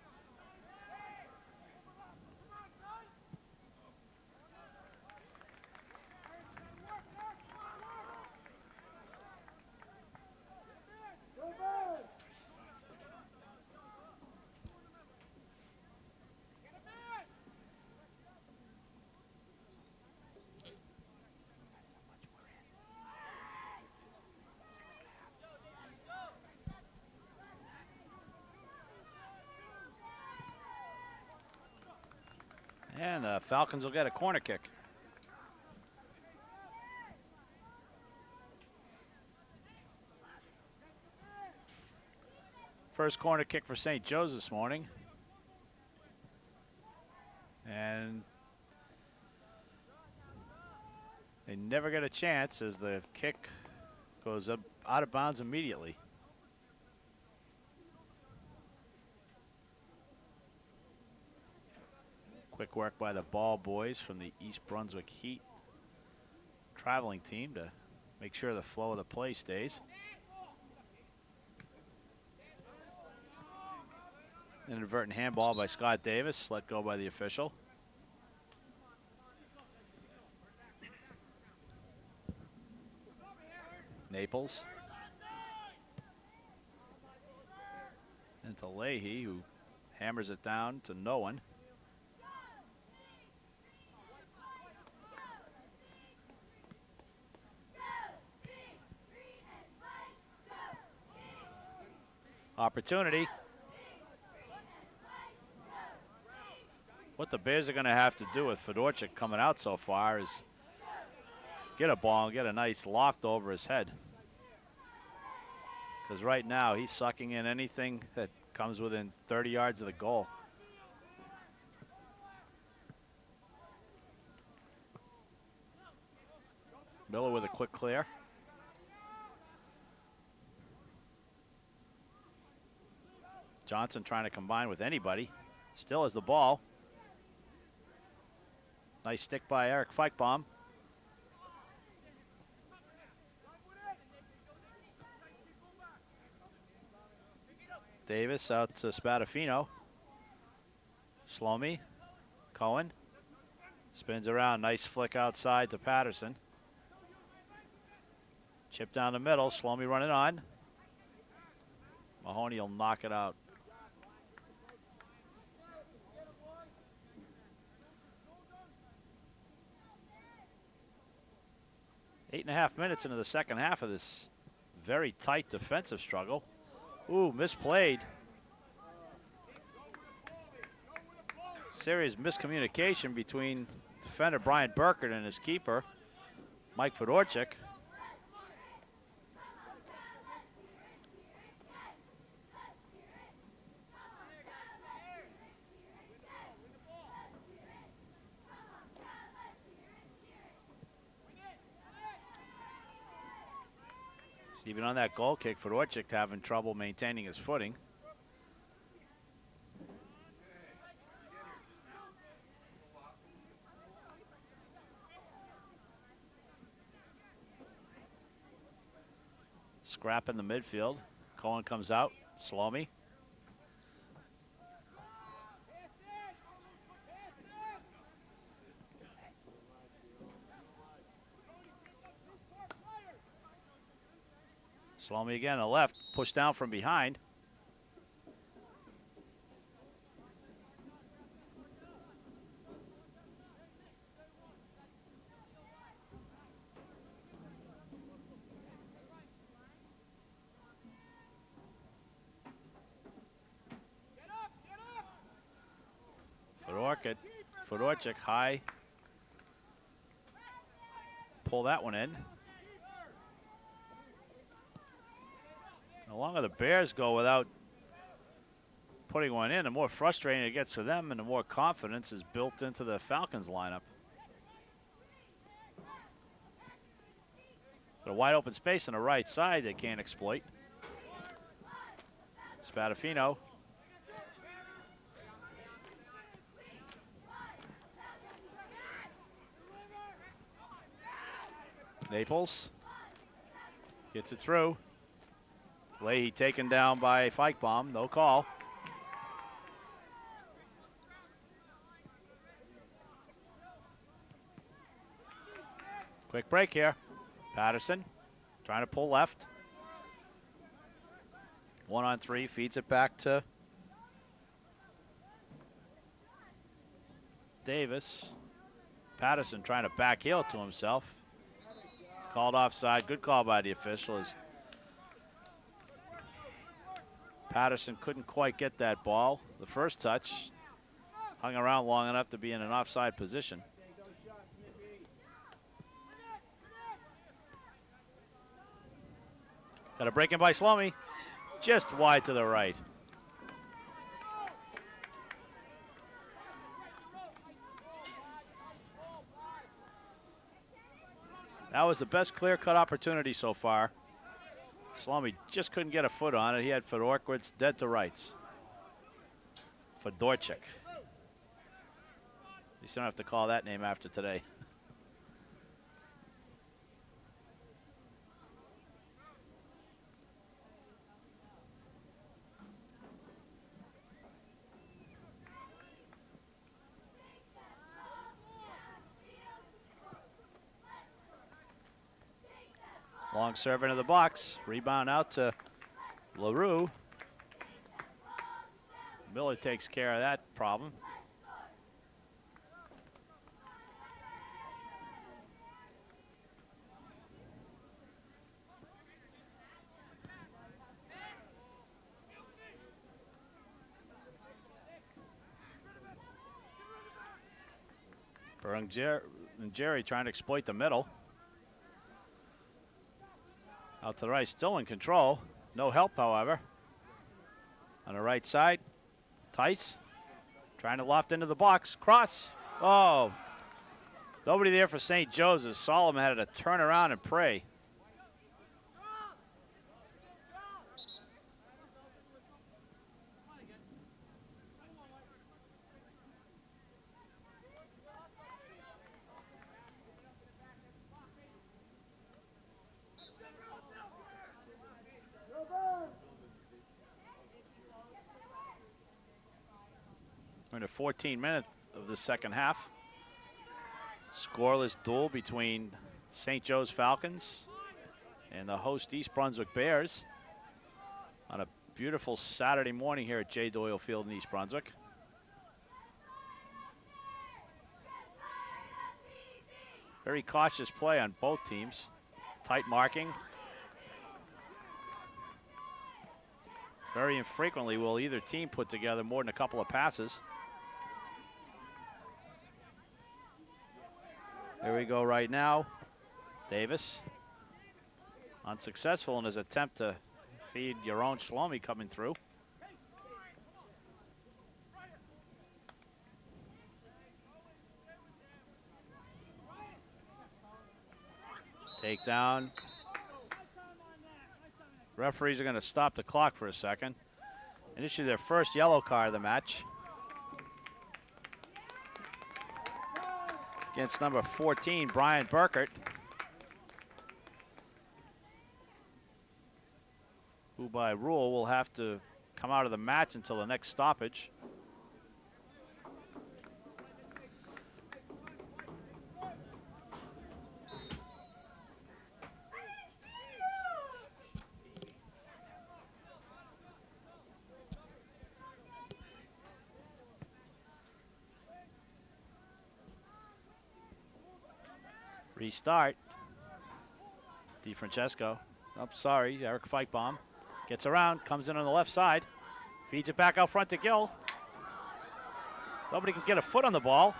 And the Falcons will get a corner kick. First corner kick for St. Joe's this morning. And they never get a chance as the kick Goes up out of bounds immediately. Quick work by the ball boys from the East Brunswick Heat traveling team to make sure the flow of the play stays. Inadvertent handball by Scott Davis, let go by the official. Naples. And to Leahy, who hammers it down to no one. Opportunity. What the Bears are going to have to do with Fedorchik coming out so far is get a ball and get a nice loft over his head. Because right now he's sucking in anything that comes within 30 yards of the goal. Miller with a quick clear. Johnson trying to combine with anybody. Still has the ball. Nice stick by Eric Feichbaum. Davis out to Spadafino. Slomy. Cohen. Spins around. Nice flick outside to Patterson. Chip down the middle. Slomy running on. Mahoney will knock it out. Eight and a half minutes into the second half of this very tight defensive struggle. Ooh, misplayed. Serious miscommunication between defender Brian Burkert and his keeper, Mike Fedorchik. Even on that goal kick, Fedorchik having trouble maintaining his footing. Scrap in the midfield. Cohen comes out. Slomy. Slomy again on the left, pushed down from behind. Fedorchik high. Pull that one in. The longer the Bears go without putting one in, the more frustrating it gets for them and the more confidence is built into the Falcons lineup. But a wide open space on the right side they can't exploit. Spadafino. Naples gets it through. Leahy taken down by Feichbaum, no call. Quick break here. Patterson trying to pull left. 1-on-3, feeds it back to Davis. Patterson trying to back heel to himself. Called offside. Good call by the official as Patterson couldn't quite get that ball. The first touch hung around long enough to be in an offside position. Got a break in by Slomy. Just wide to the right. That was the best clear-cut opportunity so far Salome just couldn't get a foot on it. He had Fedorkowitz dead to rights. Fedorchik. You still don't have to call that name after today. Long serve into the box. Rebound out to LaRue. Miller takes care of that problem. And Jerry trying to exploit the middle. Out to the right, still in control. No help, however. On the right side, Tice trying to loft into the box. Cross. Oh, nobody there for St. Joe's as Solomon had to turn around and pray. We're in the 14th minute of the second half. Scoreless duel between St. Joe's Falcons and the host East Brunswick Bears on a beautiful Saturday morning here at J. Doyle Field in East Brunswick. Very cautious play on both teams. Tight marking. Very infrequently will either team put together more than a couple of passes. Here we go right now. Davis, unsuccessful in his attempt to feed Yaron Shlomi coming through. Takedown. Referees are going to stop the clock for a second and issue their first yellow card of the match. Against number 14, Brian Burkert, who by rule will have to come out of the match until the next stoppage. Restart. DiFrancesco. Oh, sorry, Eric Feichbaum. Gets around, comes in on the left side. Feeds it back out front to Gill. Nobody can get a foot on the ball.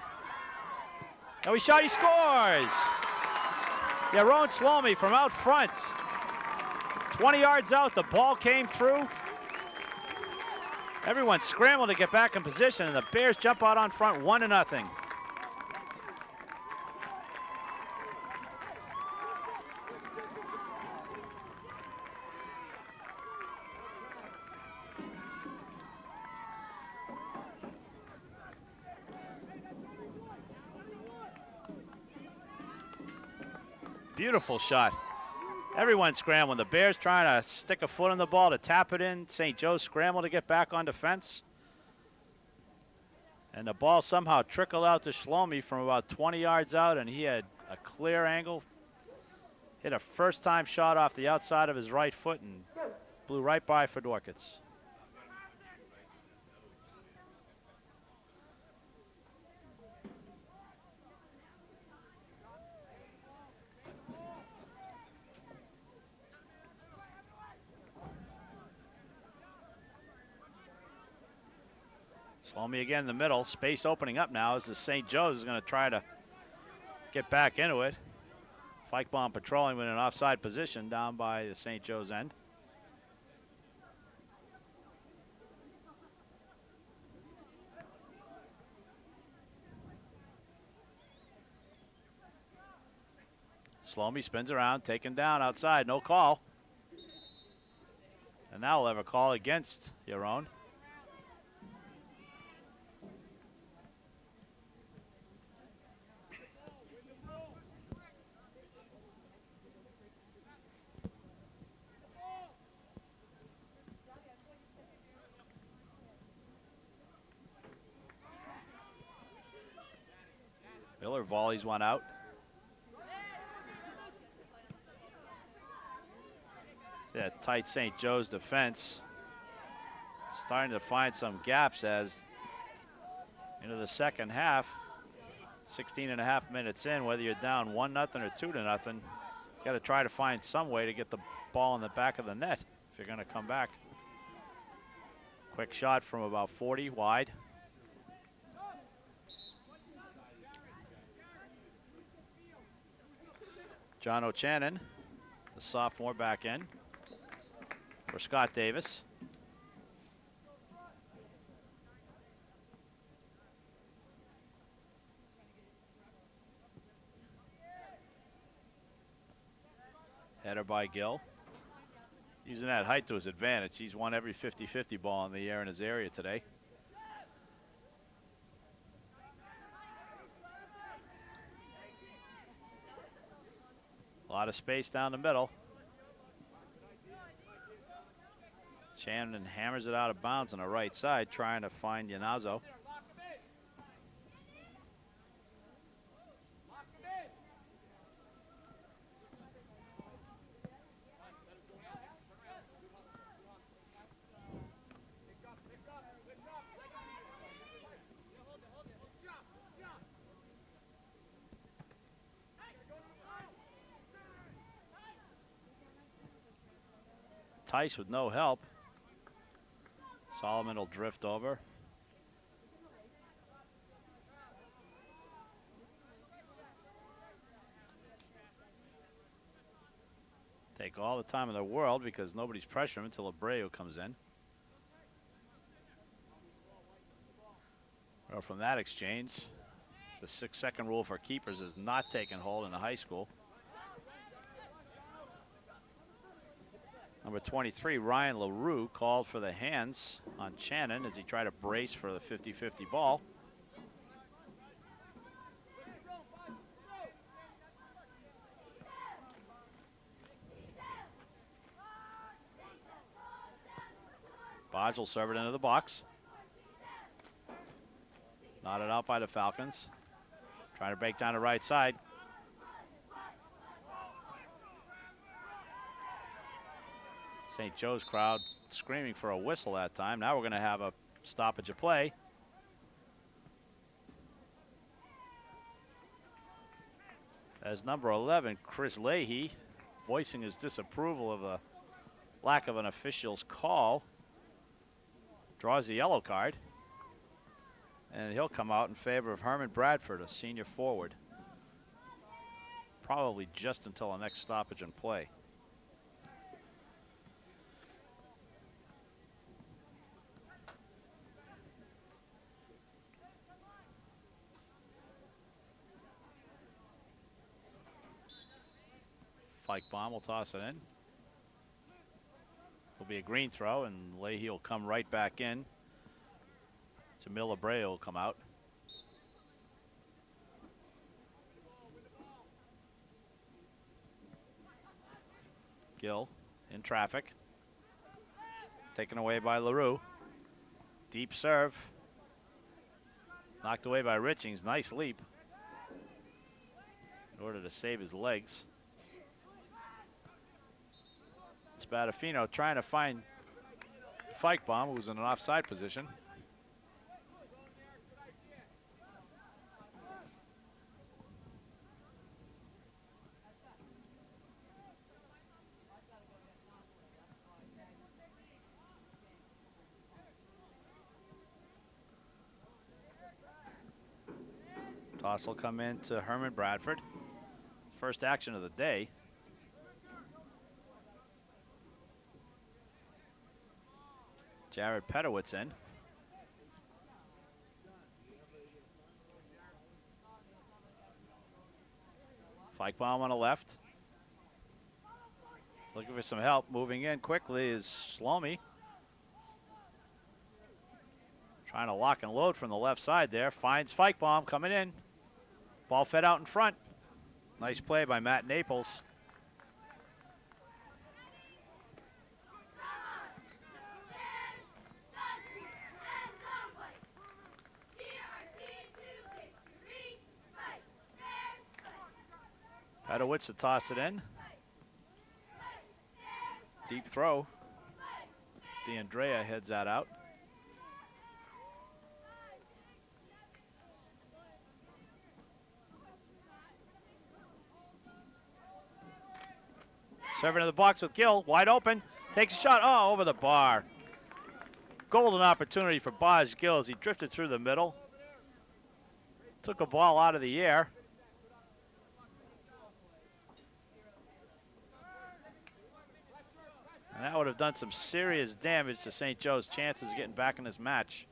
No, he shot, he scores! Yaron Shlomi from out front. 20 yards out, the ball came through. Everyone scrambled to get back in position, and the Bears jump out on front 1-0. Beautiful shot. Everyone scrambling. The Bears trying to stick a foot on the ball to tap it in. St. Joe's scrambled to get back on defense. And the ball somehow trickled out to Shlomi from about 20 yards out, and he had a clear angle. Hit a first-time shot off the outside of his right foot and blew right by Fedorkowitz. Shlomi again in the middle. Space opening up now as the St. Joe's is going to try to get back into it. Feichbaum patrolling with an offside position down by the St. Joe's end. Shlomi spins around, taken down outside, no call. And now we'll have a call against your own. Miller volleys one out. See that tight St. Joe's defense starting to find some gaps as into the second half. 16.5 minutes in, whether you're down 1-0 or 2-0, you got to try to find some way to get the ball in the back of the net if you're going to come back. Quick shot from about 40 wide. John O'Shannon, the sophomore, back in for Scott Davis. Header by Gill. Using that height to his advantage. He's won every 50-50 ball in the air in his area today. A lot of space down the middle. Shannon hammers it out of bounds on the right side, trying to find Yanazzo. Tice with no help. Solomon will drift over. Take all the time in the world because nobody's pressuring him until Abreu comes in. Well, from that exchange, the 6-second rule for keepers is not taking hold in the high school. Number 23, Ryan LaRue, called for the hands on Shannon as he tried to brace for the 50-50 ball. Bodge will serve it into the box. Knotted out by the Falcons. Trying to break down the right side. St. Joe's crowd screaming for a whistle that time. Now we're going to have a stoppage of play. As number 11, Chris Leahy, voicing his disapproval of the lack of an official's call, draws the yellow card. And he'll come out in favor of Herman Bradford, a senior forward. Probably just until the next stoppage in play. Feichbaum will toss it in. It'll be a green throw, and Leahy will come right back in. Jamil Abreu will come out. Gill in traffic. Taken away by LaRue. Deep serve. Knocked away by Richings. Nice leap in order to save his legs. Spadafino trying to find Feichbaum, who's in an offside position. Toss will come in to Herman Bradford. First action of the day. Jared Pedowitz in. Feichbaum on the left. Looking for some help. Moving in quickly is Slomi. Trying to lock and load from the left side there. Finds Fikebom coming in. Ball fed out in front. Nice play by Matt Naples. Pedowitz to toss it in. Deep throw. DeAndrea heads that out. Serving in the box with Gill, wide open. Takes a shot, oh, over the bar. Golden opportunity for Boz Gill as he drifted through the middle. Took a ball out of the air. And that would have done some serious damage to St. Joe's chances of getting back in this match.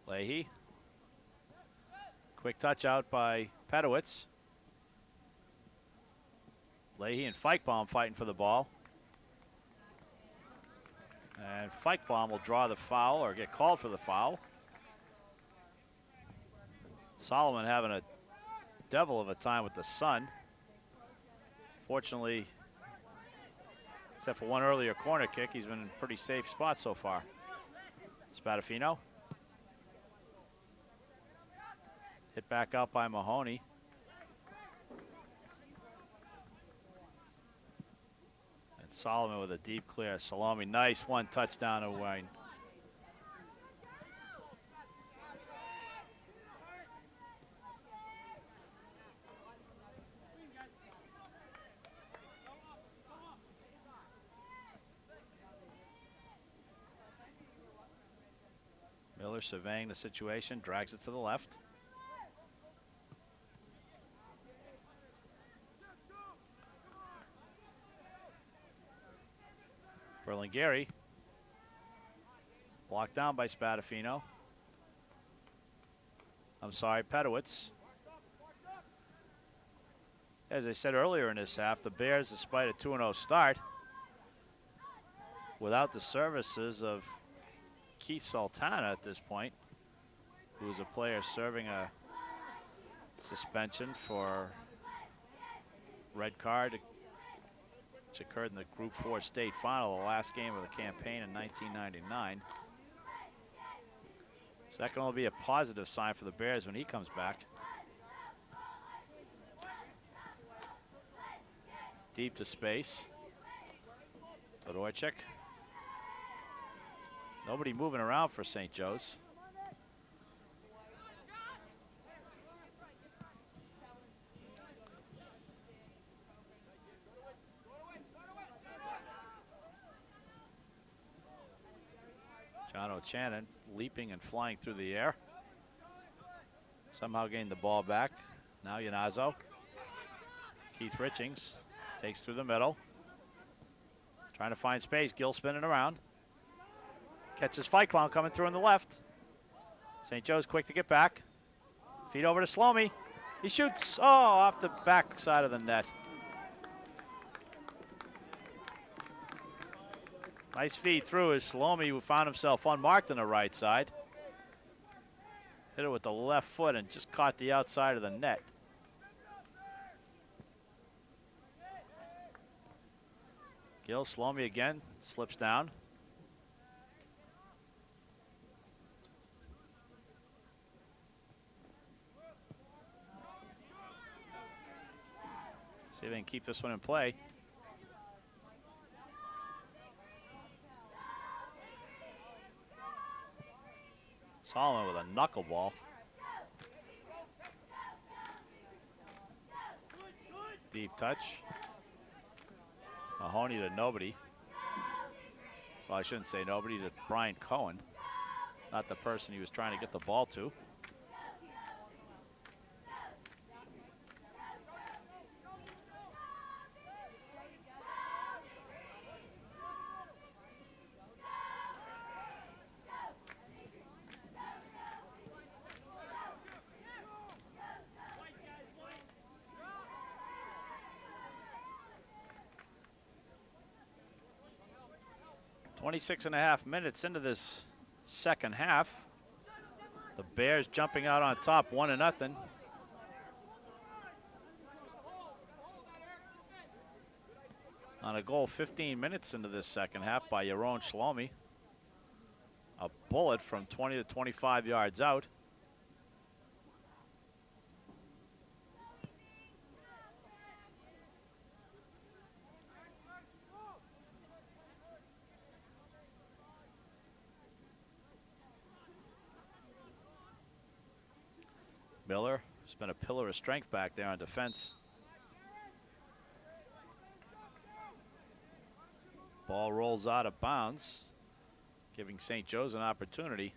Leahy. Quick touch out by Pedowitz. Leahy and Fikebom fighting for the ball. And Fikebom will draw the foul or get called for the foul. Solomon having a devil of a time with the sun. Fortunately, except for one earlier corner kick, he's been in a pretty safe spot so far. Spadafino. Hit back out by Mahoney. And Solomon with a deep clear. Salome, nice one touchdown to Wayne. Miller surveying the situation, drags it to the left. Berlingeri. Blocked down by Spadafino. I'm sorry, Pedowitz. As I said earlier in this half, the Bears, despite a 2-0 start, without the services of Keith Sultana at this point, who is a player serving a suspension for red card, which occurred in the Group 4 state final, the last game of the campaign in 1999. So that can only be a positive sign for the Bears when he comes back. Deep to space. Fedorchik. Nobody moving around for St. Joe's. John O'Shannon leaping and flying through the air. Somehow gained the ball back. Now Yanazzo. Keith Richings takes through the middle. Trying to find space. Gill spinning around. Catches Fikebom coming through on the left. St. Joe's quick to get back. Feed over to Slomi. He shoots. Oh, off the back side of the net. Nice feed through as Slomi, who found himself unmarked on the right side. Hit it with the left foot and just caught the outside of the net. Gill, Slomi again, slips down. See if they can keep this one in play. Solomon with a knuckleball. Deep touch. Mahoney to nobody. Well, I shouldn't say nobody, to Brian Cohen. Not the person he was trying to get the ball to. 26.5 minutes into this second half. The Bears jumping out on top 1-0. On a goal 15 minutes into this second half by Yaron Shlomi. A bullet from 20 to 25 yards out. Miller has been a pillar of strength back there on defense. Ball rolls out of bounds, giving St. Joe's an opportunity.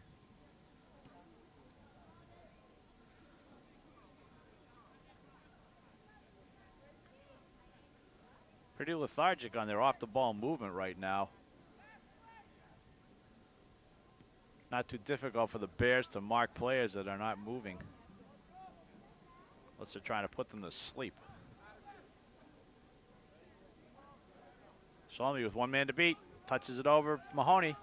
Pretty lethargic on their off-the-ball movement right now. Not too difficult for the Bears to mark players that are not moving, unless they're trying to put them to sleep. Shlomi with one man to beat, touches it over Mahoney.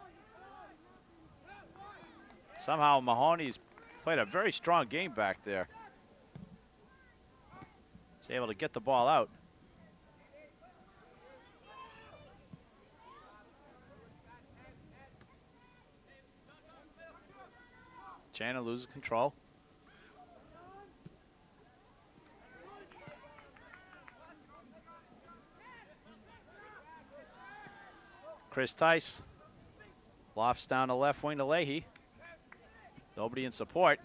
Somehow Mahoney's played a very strong game back there. He's able to get the ball out. Shannon loses control. Chris Tice lofts down the left wing to Leahy. Nobody in support.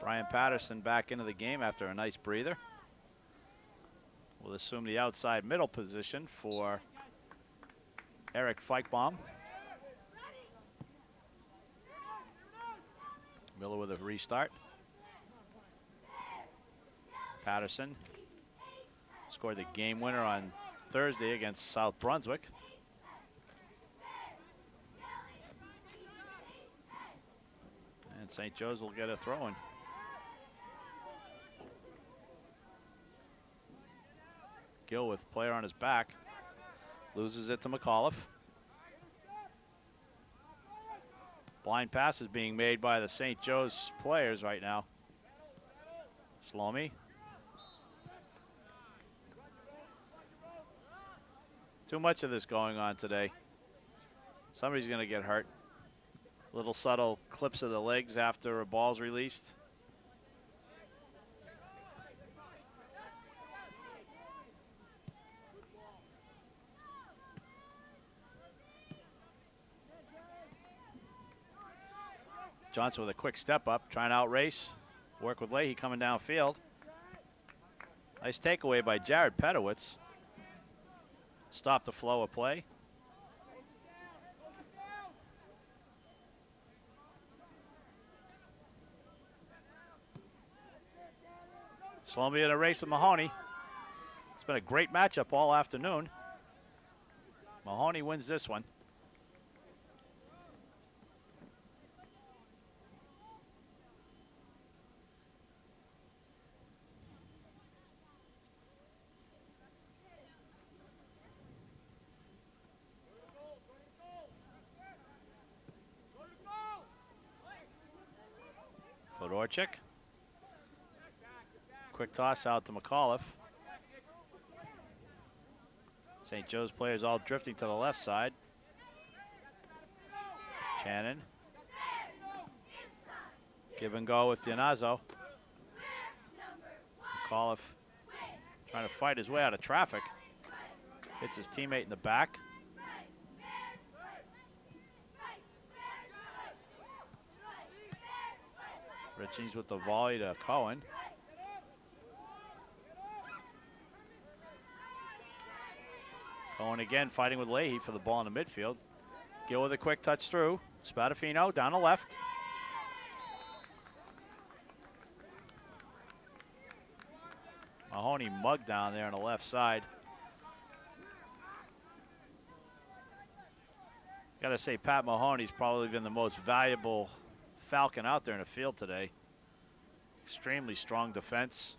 Brian Patterson back into the game after a nice breather. Will assume the outside middle position for Eric Feichbaum. Miller with a restart. Patterson scored the game winner on Thursday against South Brunswick. And St. Joe's will get a throw-in. Gill with player on his back. Loses it to McAuliffe. Blind pass is being made by the St. Joe's players right now. Shlomi. Too much of this going on today. Somebody's going to get hurt. Little subtle clips of the legs after a ball's released. Johnson with a quick step up, trying to outrace. Work with Leahy coming downfield. Nice takeaway by Jared Pedowitz. Stop the flow of play. Shlomi in a race with Mahoney. It's been a great matchup all afternoon. Mahoney wins this one. Fedorchik. Quick toss out to McAuliffe. St. Joe's players all drifting to the left side. Shannon. Give and go with Iannazo. McAuliffe trying to fight his way out of traffic. Hits his teammate in the back. Richings with the volley to Cohen. Cohen again fighting with Leahy for the ball in the midfield. Gill with a quick touch through. Spadafino down the left. Mahoney mugged down there on the left side. Got to say, Pat Mahoney's probably been the most valuable Falcon out there in the field today. Extremely strong defense.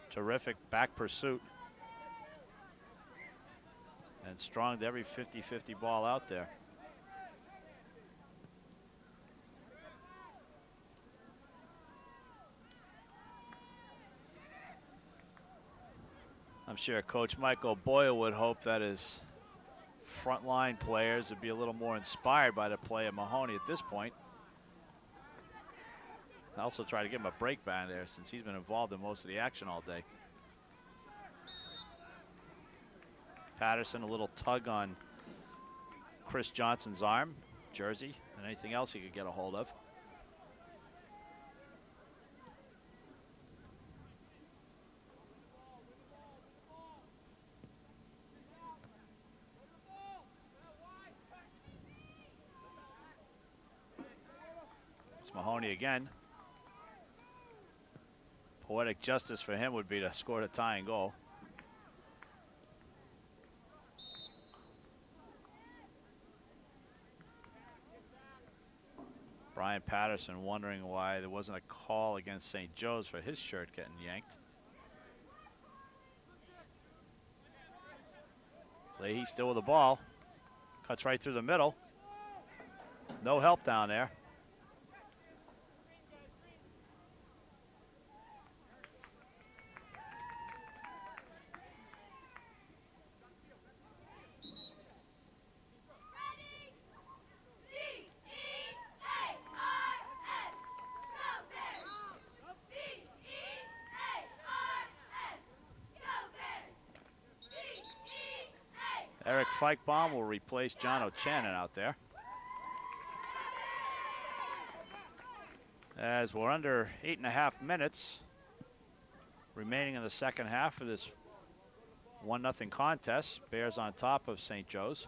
Terrific back pursuit. And strong to every 50-50 ball out there. I'm sure Coach Michael Boyle would hope that his frontline players would be a little more inspired by the play of Mahoney at this point. I also try to give him a break back there since he's been involved in most of the action all day. Patterson, a little tug on Chris Johnson's arm, jersey, and anything else he could get a hold of. It's Mahoney again. Poetic justice for him would be to score the tying goal. Brian Patterson wondering why there wasn't a call against St. Joe's for his shirt getting yanked. Leahy still with the ball. Cuts right through the middle. No help down there. Eric Feichbaum will replace John O'Shannon out there. As we're under 8.5 minutes remaining in the second half of this 1-0 contest. Bears on top of St. Joe's.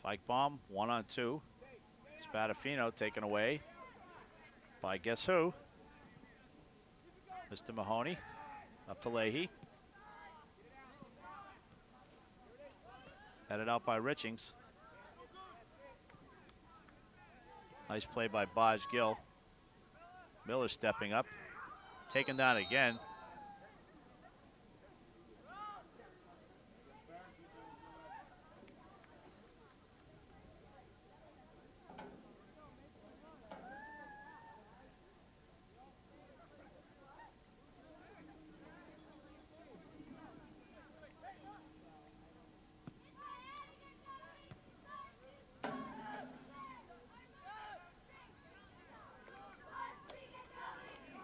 Feichbaum 1-on-2. Spadafino taken away by guess who? Mr. Mahoney. Up to Leahy. Headed out by Richings. Nice play by Bodge Gill. Miller stepping up. Taken down again.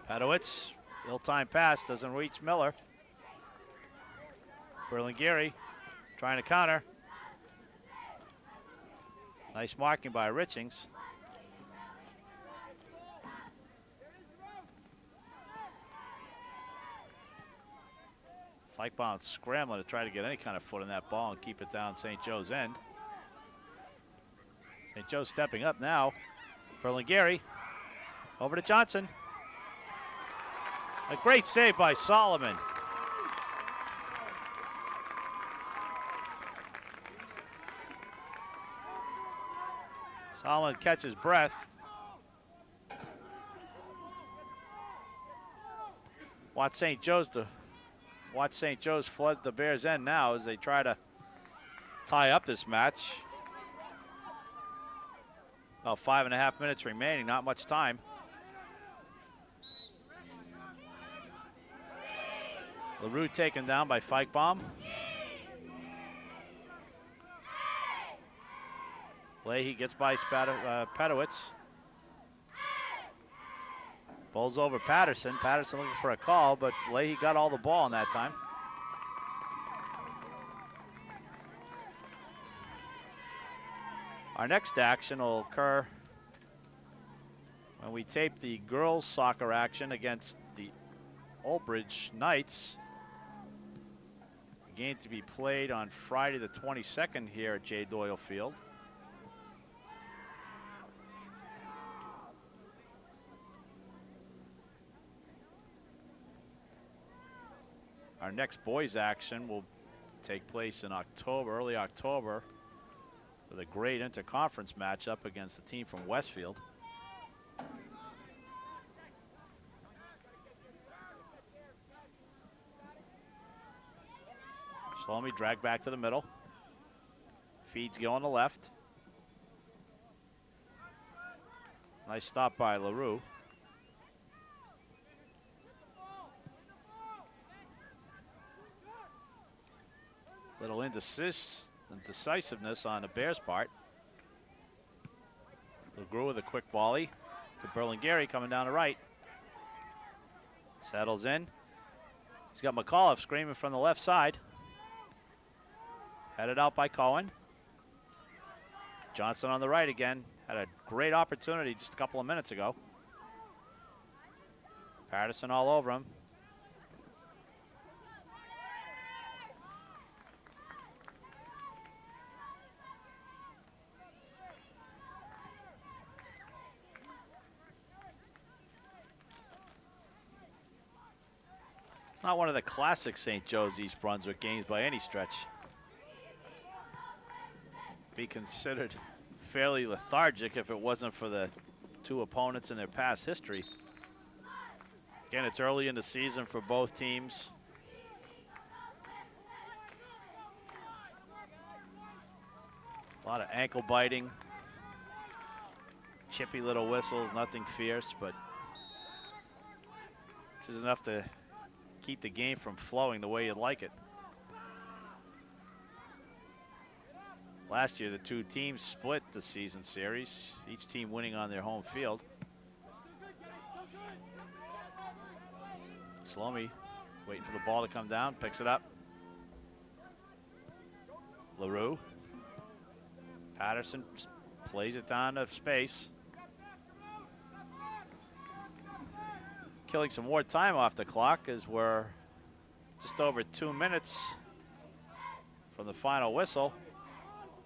Pedowitz, ill-timed pass, doesn't reach Miller. Berlingeri trying to counter. Nice marking by Richings. Feichbaum scrambling to try to get any kind of foot in that ball and keep it down St. Joe's end. St. Joe's stepping up now. Berlingeri over to Johnson. A great save by Solomon. Solomon catches breath. Watch St. Joe's flood the Bears' end now as they try to tie up this match. About 5.5 minutes remaining, not much time. LaRue taken down by Feichbaum. Leahy gets by Pedowitz. Bowls over Patterson. Patterson looking for a call, but Leahy got all the ball in that time. Our next action will occur when we tape the girls' soccer action against the Old Bridge Knights. Game to be played on Friday the 22nd here at J. Doyle Field. Our next boys action will take place in October, early October, with a great interconference matchup against the team from Westfield. Shlomi dragged back to the middle. Feeds go on the left. Nice stop by LaRue. Little indecisiveness on the Bears' part. LaGrew with a quick volley to Berlingeri coming down the right. Settles in. He's got McAuliffe screaming from the left side. Headed out by Cohen. Johnson on the right again. Had a great opportunity just a couple of minutes ago. Patterson all over him. It's not one of the classic St. Joe's East Brunswick games by any stretch. Be considered fairly lethargic if it wasn't for the two opponents in their past history. Again, it's early in the season for both teams. A lot of ankle biting, chippy little whistles, nothing fierce, but just enough to keep the game from flowing the way you'd like it. Last year, the two teams split the season series, each team winning on their home field. Shlomi waiting for the ball to come down, picks it up. LaRue. Patterson plays it down to space. Killing some more time off the clock as we're just over 2 minutes from the final whistle.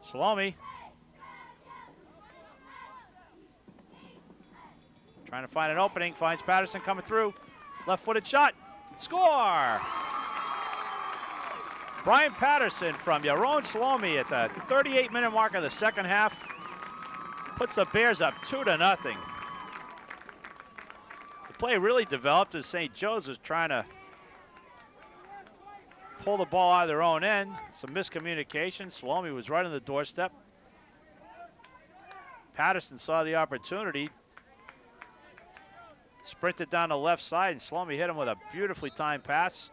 Shlomi trying to find an opening, finds Patterson coming through. Left-footed shot, score! Brian Patterson from Yaron Shlomi at the 38-minute mark of the second half puts the Bears up 2-0. The play really developed as St. Joe's was trying to pull the ball out of their own end. Some miscommunication. Shlomi was right on the doorstep. Patterson saw the opportunity, sprinted down the left side, and Shlomi hit him with a beautifully timed pass.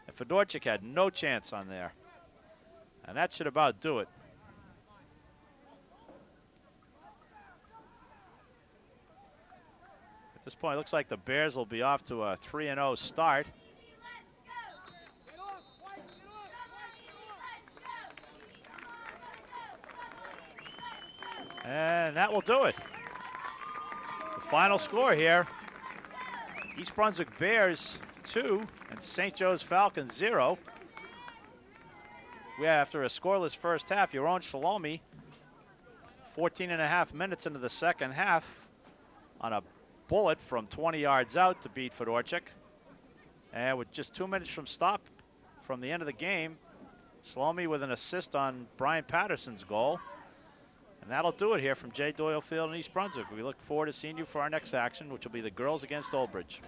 And Fedorchik had no chance on there. And that should about do it. At this point, it looks like the Bears will be off to a 3-0 start. And that will do it. The final score here, East Brunswick Bears 2 and St. Joe's Falcons 0. After a scoreless first half, Yaron Shlomi, 14.5 minutes into the second half, on a bullet from 20 yards out to beat Fedorchik. And with just 2 minutes from stop from the end of the game, Shlomi with an assist on Brian Patterson's goal. And that'll do it here from J. Doyle Field in East Brunswick. We look forward to seeing you for our next action, which will be the girls against Old Bridge.